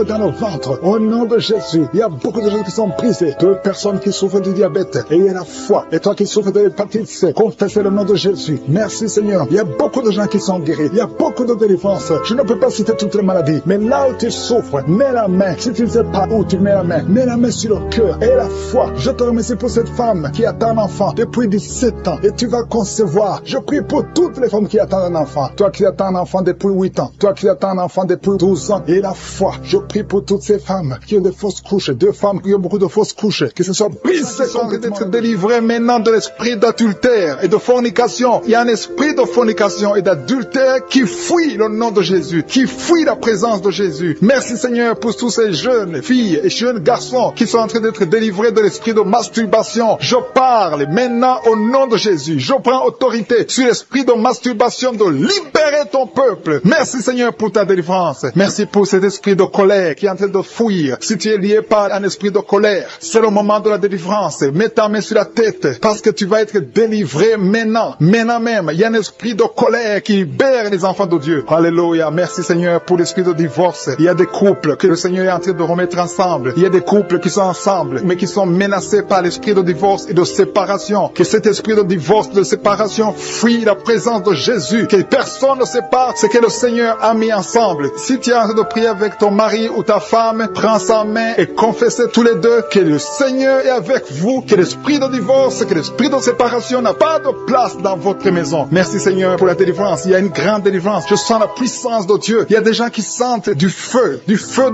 dans le ventre. Au nom de Jésus. Il y a beaucoup de gens qui sont brisés. Deux personnes qui souffrent du diabète. Et il y a la foi. Et toi qui souffres de l'hépatite C. Confessez le nom de Jésus. Merci Seigneur. Il y a beaucoup de gens qui sont guéris. Il y a beaucoup de délivrance. Je ne peux pas citer toutes les maladies. Mais là où tu souffres, mets la main. Si tu ne sais pas où tu mets la main, mets la main sur le cœur. Et la foi. Je te remercie pour cette femme qui attend un enfant depuis 17 ans. Et tu vas concevoir. Je prie pour toutes les femmes qui attendent un enfant. Toi qui attends un enfant depuis 8 ans. Toi qui attends un enfant depuis 12 ans. Et la foi. Je prie pour toutes ces femmes qui ont des fausses couches. Deux femmes qui ont beaucoup de fausses couches. Que ce soit brisé, d'être délivré maintenant de l'esprit d'adultère et de fornication. Il y a un esprit de fornication et d'adultère qui fuit le nom de Jésus. Qui fuit la présence de Jésus. Merci Seigneur pour tous ces jeunes filles et jeunes garçons qui sont en train d'être délivrés de l'esprit de masturbation. Je parle maintenant au nom de Jésus. Je prends autorité sur l'esprit de masturbation de libérer ton peuple. Merci Seigneur pour ta délivrance. Merci pour cet esprit de colère qui est en train de fuir. Si tu es lié par un esprit de colère, c'est le moment de la délivrance. Mets ta main sur la tête parce que tu vas être délivré maintenant. Maintenant même, il y a un esprit de colère qui libère les enfants de Dieu. Alléluia. Merci Seigneur pour l'esprit de divorce. Il y a des couples que le Seigneur est en train de remettre ensemble. Il y a des couples qui sont ensemble mais qui sont menacés par l'esprit de divorce et de séparation. Que cet esprit de divorce, de séparation fuit la présence de Jésus. Que personne ne sépare ce que le Seigneur a mis ensemble. Si tu es en train de prier avec ton mari ou ta femme, prends sa main et confessez tous les deux que le Seigneur est avec vous, que l'esprit de divorce, que l'esprit de séparation n'a pas de place dans votre maison. Merci Seigneur pour la délivrance. Il y a une grande délivrance. Je sens la puissance de Dieu. Il y a des gens qui sentent du feu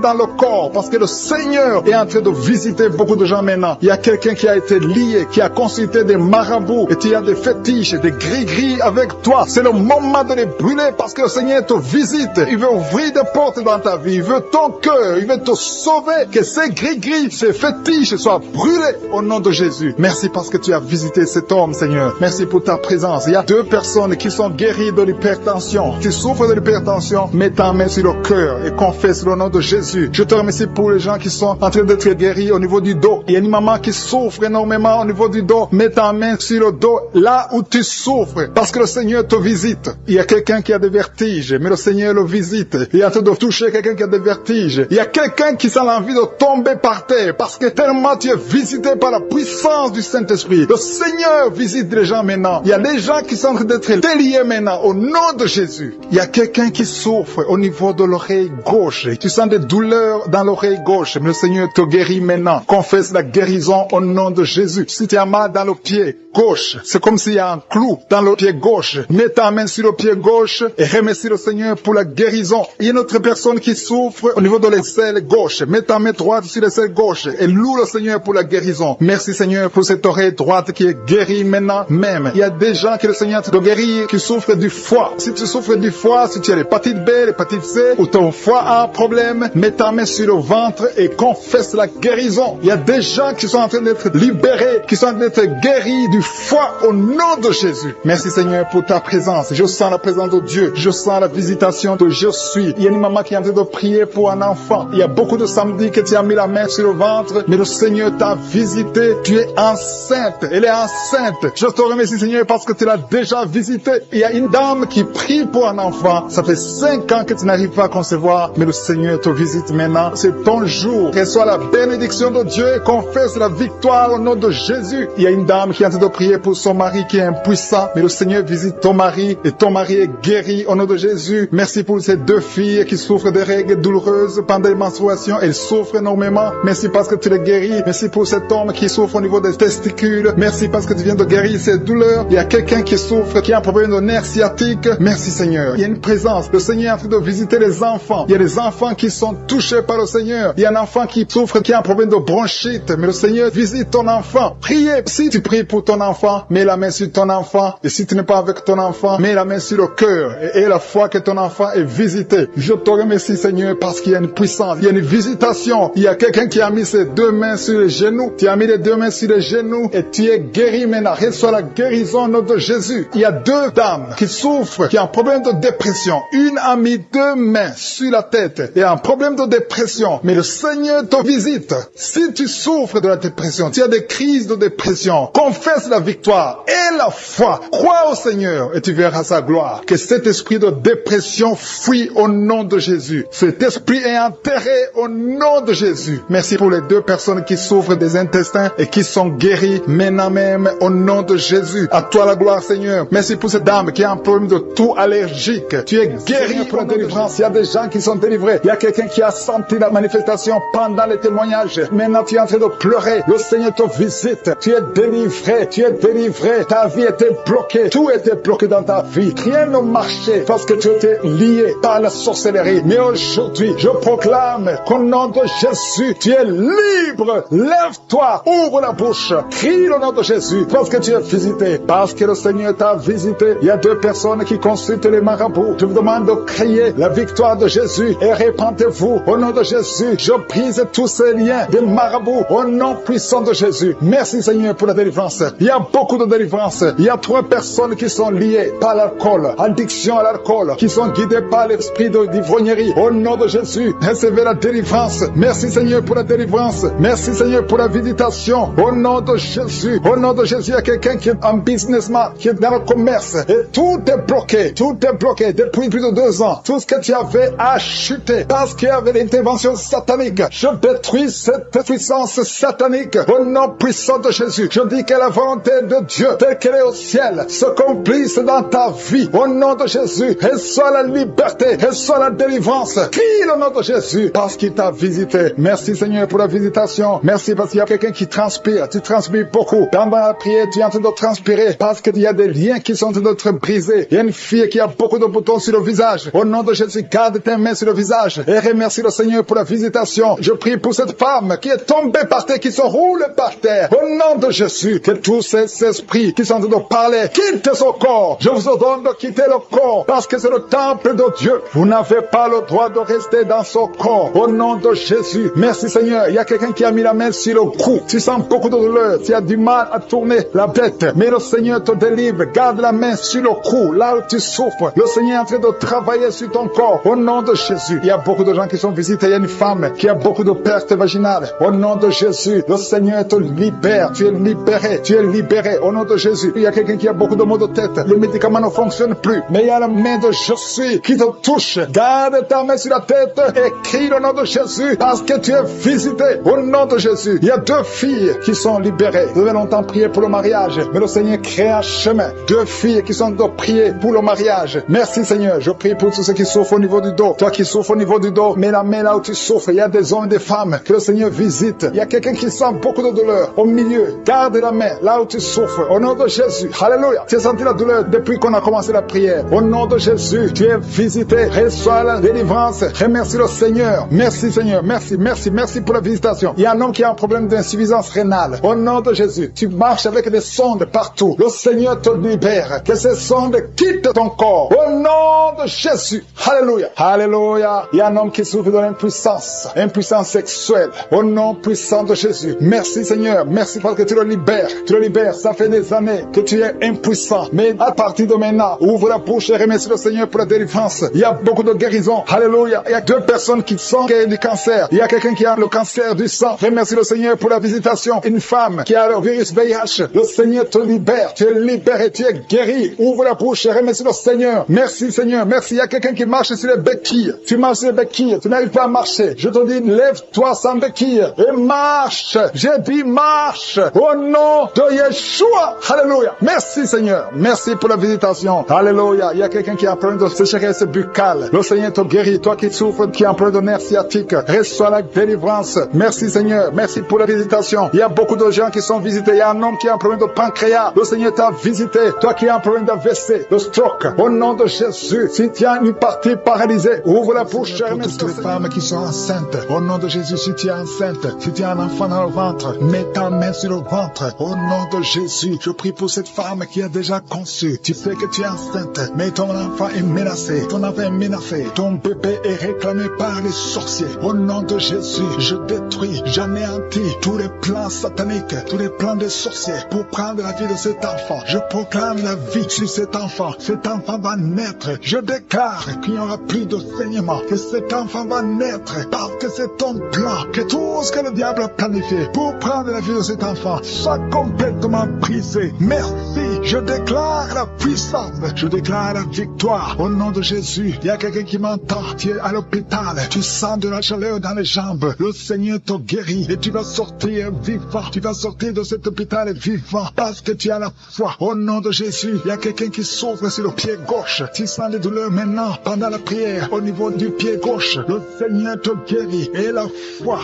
dans le corps, parce que le Seigneur est en train de visiter beaucoup de gens maintenant. Il y a quelqu'un qui a été lié, qui a consulté des marabouts, et tu as des fétiches, des gris-gris avec toi. C'est le moment de les brûler, parce que le Seigneur te visite. Il veut ouvrir des portes dans ta vie. Il veut ton cœur. Il veut te sauver. Que ces gris-gris, ces fétiches soient brûlés au nom de Jésus. Merci parce que tu as visité cet homme, Seigneur. Merci pour ta présence. Il y a 2 personnes qui sont guéries de l'hypertension. Tu souffres de l'hypertension, mets ta main sur le cœur et confesse le nom de Jésus. Je te remercie pour les gens qui sont en train d'être guéris au niveau du dos. Il y a une maman qui souffre énormément au niveau du dos. Mets ta main sur le dos, là où tu souffres, parce que le Seigneur te visite. Il y a quelqu'un qui a des vertiges, mais le Seigneur le visite. Il est en train de toucher quelqu'un qui a des vertiges. Il y a quelqu'un qui sent l'envie de tomber par terre, parce que tellement tu es visité par la puissance du Saint-Esprit. Le Seigneur visite les gens maintenant. Il y a des gens qui sont en train d'être déliés maintenant, au nom de Jésus. Il y a quelqu'un qui souffre au niveau de l'oreille gauche. Tu sens des douleurs dans l'oreille gauche, mais le Seigneur te guérit maintenant. Confesse la guérison au nom de Jésus. Si tu as mal dans le pied gauche, c'est comme s'il y a un clou dans le pied gauche. Mets ta main sur le pied gauche et remercie le Seigneur pour la guérison. Il y a une autre personne qui souffre au niveau de l'aisselle gauche. Mets ta main droite sur l'aisselle gauche et loue le Seigneur pour la guérison. Merci Seigneur pour cette oreille droite qui est guérie maintenant même. Il y a des gens que le Seigneur te guérit qui souffrent du foie. Si tu souffres du foie, si tu as l'hépatite B, l'hépatite C, ou ton foie a un problème, mets ta main sur le ventre et confesse la guérison. Il y a des gens qui sont en train d'être libérés, qui sont en train d'être guéris du foie au nom de Jésus. Merci Seigneur pour ta présence. Je sens la présence de Dieu. Je sens la visitation de je suis. Il y a une maman qui est en train de prier pour un enfant. Il y a beaucoup de samedis que tu as mis la main sur le ventre, mais le Seigneur t'a visité. Tu es enceinte. Elle est enceinte. Je te remercie Seigneur parce que tu l'as déjà visité. Il y a une dame qui prie pour un enfant. Ça fait 5 ans que tu n'arrives pas à concevoir, mais le Seigneur te visite maintenant. C'est ton jour. Reçois la bénédiction de Dieu et confesse la victoire au nom de Jésus. Il y a une dame qui est en train de prier pour son mari qui est impuissant, mais le Seigneur visite ton mari et ton mari est guéri au nom de Jésus. Merci pour ces 2 filles qui souffrent de règles douloureuses pendant les menstruations. Elles souffrent énormément. Merci parce que tu les guéris. Merci pour cet homme qui souffre au niveau des testicules. Merci parce que tu viens de guérir ces douleurs. Il y a quelqu'un qui souffre, qui a un problème de nerf sciatique. Merci Seigneur. Il y a une présence. Le Seigneur est en train de visiter les enfants. Il y a des enfants qui sont touchés par le Seigneur. Il y a un enfant qui souffre, qui a un problème de bronchite. Mais le Seigneur visite ton enfant. Priez. Si tu pries pour ton enfant, mets la main sur ton enfant. Et si tu n'es pas avec ton enfant, mets la main sur le cœur. Et la foi que ton enfant est visité. Je te remercie Seigneur parce qu'il y a une puissance. Il y a une visitation. Il y a quelqu'un qui a mis ses 2 mains sur les genoux. Tu as mis les 2 mains sur les genoux et tu es guéri maintenant. Reçois la guérison au nom de Jésus. Il y a 2 dames qui souffrent, qui ont un problème de dépression. Une a mis 2 mains sur la tête et a un problème de dépression. Mais le Seigneur te visite. Si tu souffres de la dépression, tu as des crises de dépression, confesse la victoire et la foi. Crois au Seigneur et tu verras sa gloire. Que cet esprit de dépression fuit au nom de Jésus. Cet esprit est enterré au nom de Jésus. Merci pour les 2 personnes qui souffrent des intestins et qui sont guéries maintenant même au nom de Jésus. À toi la gloire Seigneur. Merci pour cette dame qui a un problème de toux allergique. Tu es guéri pour la délivrance. Il y a des gens qui sont délivrés. Il y a quelqu'un qui a senti la manifestation pendant les témoignages. Maintenant tu es en train de pleurer. Le Seigneur te visite. Tu es délivré. Tu es délivré. Ta vie était bloquée. Tout était bloqué dans ta vie. Rien ne marchait parce que tu étais lié par la sorcellerie. Mais aujourd'hui, je proclame qu'au nom de Jésus, tu es libre. Lève-toi. Ouvre la bouche. Crie le nom de Jésus parce que tu es visité. Parce que le Seigneur t'a visité. Il y a 2 personnes qui consultent les marabouts. Je vous demande de crier la victoire de Jésus et répandez-vous au nom de Jésus. Je brise tous ces liens des marabouts au nom puissant de Jésus. Merci Seigneur pour la délivrance. Il y a beaucoup de délivrance. Il y a 3 personnes qui sont liées par l'alcool, addiction à l'alcool, qui sont guidées par l'esprit d'ivrognerie. Au nom de Jésus, recevez la délivrance. Merci Seigneur pour la délivrance. Merci Seigneur pour la visitation. Au nom de Jésus. Au nom de Jésus, il y a quelqu'un qui est un businessman, qui est dans le commerce. Et tout est bloqué. Tout est bloqué depuis plus de 2 ans. Tout ce que tu avais a chuté parce qu'il y avait l'intervention satanique. Je détruis cette puissance satanique. Au nom puissant de Jésus. Je dis que la volonté de Dieu, telle qu'elle est au ciel, se complisse dans ta vie. Au nom de Jésus, reçois la liberté, reçois la délivrance. Crie le nom de Jésus parce qu'il t'a visité. Merci Seigneur pour la visitation. Merci parce qu'il y a quelqu'un qui transpire. Tu transpires beaucoup. Pendant la prière, tu es en train de transpirer parce qu'il y a des liens qui sont en train d'être brisés. Il y a une fille qui a beaucoup de boutons sur le visage. Au nom de Jésus, garde tes mains sur le visage et remercie le Seigneur pour la visitation. Je prie pour cette femme qui est tombée par terre, qui se roule par terre. Au nom de Jésus, que tous ces esprits qui sont en train de parler quittent son corps. Je vous ordonne de quitter le corps parce que c'est le temple de Dieu. Vous n'avez pas le droit de rester dans son corps. Au nom de Jésus. Merci Seigneur. Il y a quelqu'un qui a mis la main sur le cou. Tu sens beaucoup de douleur. Tu as du mal à tourner la tête. Mais le Seigneur te délivre. Garde la main sur le cou. Là où tu souffres. Le Seigneur est en train de travailler sur ton corps. Au nom de Jésus. Il y a beaucoup de gens qui sont visités. Il y a une femme qui a beaucoup de pertes vaginales. Au nom de Jésus. Le Seigneur te libère. Tu es libéré. Tu es libéré. Au nom de Jésus. Il y a quelqu'un qui a beaucoup de maux de tête. Le médicament ne fonctionne plus. Mais il y a la main de Jésus qui te touche. Garde ta main sur la tête et crie le nom de Jésus parce que tu es visité. Au nom de Jésus. Il y a 2 filles qui sont libérées. Vous avez longtemps prié pour le mariage, mais le Seigneur crée un chemin. 2 filles qui sont de prier pour le mariage. Merci Seigneur. Je prie pour tous ceux qui souffrent au niveau du dos. Toi qui souffres au niveau du dos, mets la main là où tu souffres. Il y a des hommes et des femmes que le Seigneur visite. Il y a quelqu'un qui sent beaucoup de douleur au milieu. Garde la main là où tu souffres. Au nom de Jésus. Alléluia. Tu as senti la douleur depuis qu'on a commencé la prière. Au nom de Jésus, tu es visité. Reçois la délivrance. Remercie le Seigneur. Merci Seigneur. Merci, merci, merci pour la visitation. Il y a un homme qui a un problème d'insuffisance rénale. Au nom de Jésus, tu marches avec des sondes partout. Le Seigneur te libère. Que ces sondes quittent ton corps. Au nom de Jésus. Alléluia. Alléluia. Il y a un homme qui souffre de l'impuissance. Impuissance sexuelle. Au nom puissant de Jésus. Merci Seigneur. Merci parce que tu le libères. Tu le libères. Ça fait des années que tu es impuissant. Mais à partir de maintenant, ouvre la bouche et remercie le Seigneur pour la délivrance. Il y a beaucoup de guérisons. Alléluia. Il y a 2 personnes qui sont du cancer. Il y a quelqu'un qui a le cancer du sang. Remercie le Seigneur pour la visitation. Une femme qui a le virus VIH. Le Seigneur te libère. Tu es libéré. Tu es guéri. Ouvre la bouche et remercie le Seigneur. Merci Seigneur. Merci. Il y a quelqu'un qui marche sur les béquilles. Tu marches sur les béquilles. Tu n'arrives pas à marcher. Je te dis, lève-toi sans béquille et marche. J'ai dit marche. Au nom de Yeshua. Alléluia. Merci Seigneur. Merci pour la visitation. Alléluia. Il y a quelqu'un qui a un problème de sécheresse buccale. Le Seigneur te guérit. Toi qui souffres, qui a un problème de nerf sciatique, reçois la délivrance. Merci Seigneur. Merci pour la visitation. Il y a beaucoup de gens qui sont visités. Il y a un homme qui a un problème de pancréas. Le Seigneur t'a visité. Toi qui as un problème d'AVC, de stroke. Au nom de Jésus. Si tu as une partie paralysée, ouvre la bouche. Pour toutes les femmes qui sont enceintes. Au nom de Jésus, si tu es enceinte, si tu as un enfant dans le ventre, mets ta main sur le ventre. Au nom de Jésus, je prie pour cette femme qui a déjà conçu. Tu sais que tu es enceinte, mais ton enfant est menacé. Ton enfant est menacé. Ton bébé est réclamé par les sorciers. Au nom de Jésus, je détruis, j'anéantis tous les plans sataniques, tous les plans des sorciers pour prendre la vie de cet enfant. Je proclame la vie sur cet enfant. Cet enfant va naître. Je déclare qu'il n'y aura plus de saignement, que cet enfant va naître parce que c'est ton plan, que tout ce que le diable a planifié pour prendre la vie de cet enfant soit complètement brisé. Merci. Je déclare la puissance. Je déclare la victoire. Au nom de Jésus, il y a quelqu'un qui m'entend. Tu es à l'hôpital. Tu sens de la chaleur dans les jambes. Le Seigneur te guérit et tu vas sortir vivant. Tu vas sortir de cet hôpital vivant parce que tu as la foi. Au nom de Jésus, il y a quelqu'un qui souffre sur le pied gauche. Tu sens les douleurs maintenant pendant la prière au niveau du pied gauche. Le Seigneur te guérit et la foi.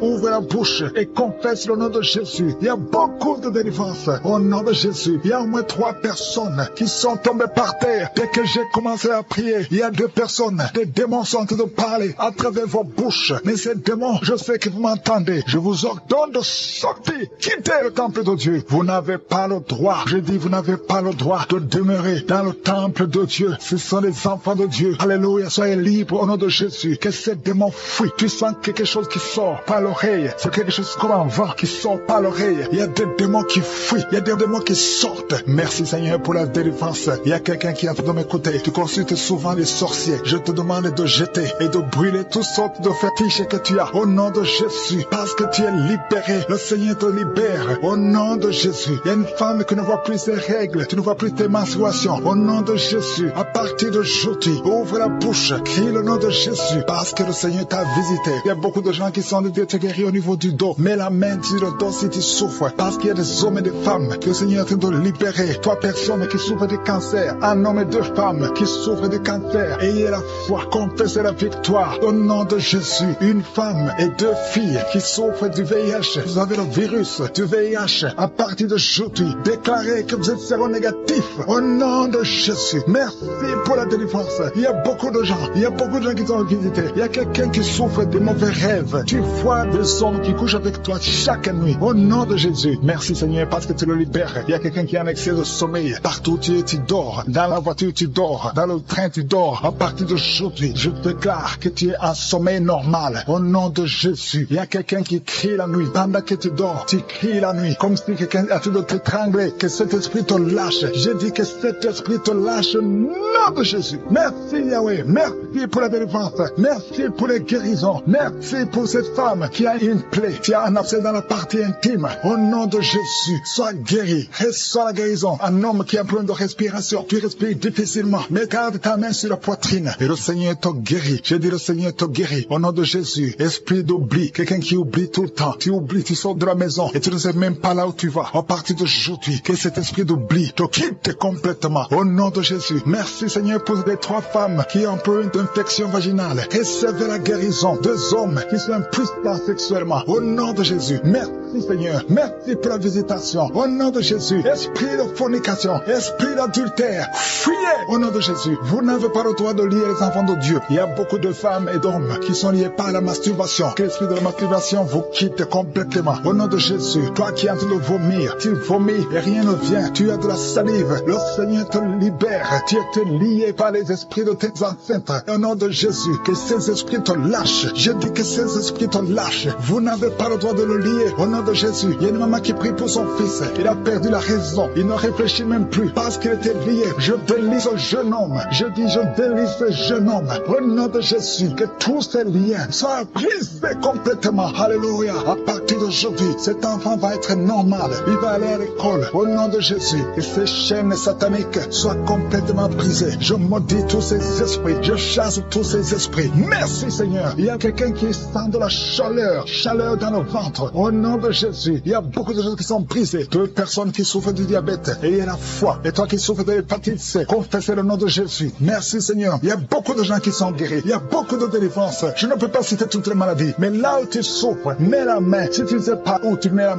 Ouvre la bouche et confesse le nom de Jésus. Il y a beaucoup de délivrance au nom de Jésus. Il y a au moins 3 personnes qui sont tombées par terre. Dès que j'ai commencé à prier, il y a 2 personnes. Des démons sont en train de parler à travers vos bouches. Mais ces démons, je sais que vous m'entendez. Je vous ordonne de sortir. Quittez le temple de Dieu. Vous n'avez pas le droit. Je dis, vous n'avez pas le droit de demeurer dans le temple de Dieu. Ce sont les enfants de Dieu. Alléluia. Soyez libres au nom de Jésus. Que ces démons fuient. Tu sens quelque chose qui sort par l'oreille. C'est quelque chose comme un vent qui sort par l'oreille. Il y a des démons qui fuient. Il y a des démons qui sortent. Merci Seigneur pour la délivrance. Il y a quelqu'un qui est en train de m'écouter. Tu consultes souvent les sorciers. Je te demande de jeter et de brûler toutes sortes de fétiches que tu as. Au nom de Jésus. Parce que tu es libéré. Le Seigneur te libère. Au nom de Jésus. Il y a une femme qui ne voit plus ses règles. Tu ne vois plus tes menstruations. Au nom de Jésus. À partir d'aujourd'hui, ouvre la bouche. Crie le nom de Jésus. Parce que le Seigneur t'a visité. Il y a beaucoup de gens qui sont de te guérir au niveau du dos. Mets la main sur le dos si tu souffres. Parce qu'il y a des hommes et des femmes que le Seigneur est en train de libérer. Toi, personne qui souffre de cancer, un homme et deux femmes qui souffrent de cancer. Ayez la foi, confessez la victoire. Au nom de Jésus, une femme et deux filles qui souffrent du VIH. Vous avez le virus du VIH. À partir d'aujourd'hui, déclarez que vous êtes séronégatif. Au nom de Jésus, merci pour la délivrance. Il y a beaucoup de gens qui t'ont visité. Il y a quelqu'un qui souffre de mauvais rêves. Tu vois des hommes qui couchent avec toi chaque nuit. Au nom de Jésus, merci Seigneur parce que tu le libères. Il y a quelqu'un qui a un excès de sommeil. Partout tu dors. Dans la voiture tu dors. Dans le train tu dors. À partir d'aujourd'hui, je déclare que tu es en sommeil normal. Au nom de Jésus, il y a quelqu'un qui crie la nuit. Pendant que tu dors, tu cries la nuit. Comme si quelqu'un a tout de t'étrangler. Que cet esprit te lâche. Je dis que cet esprit te lâche au nom de Jésus. Merci Yahweh. Merci pour la délivrance. Merci pour les guérisons. Merci pour cette femme qui a une plaie, qui a un abcès dans la partie intime. Au nom de Jésus, sois guéri. Reçois la guérison. Un homme qui a un problème de respiration. Tu respires difficilement. Mais garde ta main sur la poitrine. Et le Seigneur te guérit. Je dis le Seigneur te guérit. Au nom de Jésus, esprit d'oubli. Quelqu'un qui oublie tout le temps. Tu oublies, tu sors de la maison et tu ne sais même pas là où tu vas. À partir d'aujourd'hui, que cet esprit d'oubli te quitte complètement. Au nom de Jésus. Merci Seigneur pour les trois femmes qui ont un problème d'infection vaginale. Recevez la guérison. Deux hommes qui sont impuissants sexuellement. Au nom de Jésus. Merci Seigneur. Merci pour la visitation. Au nom de Jésus. Esprit de fornication. Esprit d'adultère. Fuyez. Au nom de Jésus. Vous n'avez pas le droit de lier les enfants de Dieu. Il y a beaucoup de femmes et d'hommes qui sont liés par la masturbation. Que l'esprit de la masturbation vous quitte complètement. Au nom de Jésus. Toi qui es en train de vomir. Tu vomis et rien ne vient. Tu as de la salive. Le Seigneur te libère. Tu es lié par les esprits de tes ancêtres. Au nom de Jésus. Que ces esprits te lâchent. Je dis que ces esprits te lâchent. Vous n'avez pas le droit de le lier. Au nom de Jésus. Il y a une maman qui prie pour son fils. Il a perdu la raison. Il ne réfléchit même plus parce qu'il était lié. Je délie ce jeune homme. Je dis je délie ce jeune homme. Au nom de Jésus. Que tous ces liens soient brisés complètement. Alléluia. À partir d'aujourd'hui, cet enfant va être normal. Il va aller à l'école. Au nom de Jésus. Que ces chaînes sataniques soient complètement brisées. Je maudis tous ces esprits. Je chasse tous ces esprits. Merci Seigneur. Il y a quelqu'un qui sent de la chaleur. Chaleur dans le ventre. Au nom de Jésus. Il y a beaucoup de choses qui sont brisées. Deux personnes qui souffrent du diabète. Et il y a la foi. Et toi qui souffres de l'hépatite C. Confessez le nom de Jésus. Merci Seigneur. Il y a beaucoup de gens qui sont guéris. Il y a beaucoup de délivrance. Je ne peux pas citer toutes les maladies. Mais là où tu souffres, mets la main. Si tu ne sais pas où tu mets la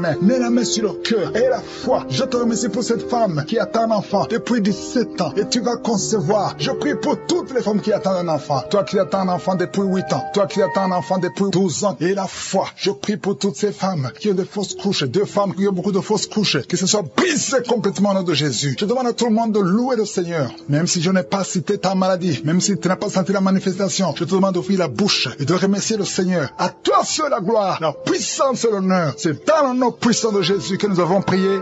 main sur le cœur. Et la foi. Je te remercie pour cette femme qui attend un enfant depuis 17 ans. Et tu vas concevoir. Je prie pour toutes les femmes qui attendent un enfant. Toi qui attends un enfant depuis 8 ans. Toi qui attends un enfant depuis 12 ans. Et la foi. Je prie pour toutes ces femmes qui ont de fausses couches. Deux femmes qui ont beaucoup de fausses couches. Que ce soit brisé complètement au nom de Jésus. Je demande à tout le monde de louer le Seigneur. Même si je n'ai pas cité ta maladie. Même si tu n'as pas senti la manifestation. Je te demande d'ouvrir la bouche et de remercier le Seigneur. À toi seul la gloire, la puissance et l'honneur. C'est dans le nom puissant de Jésus que nous avons prié.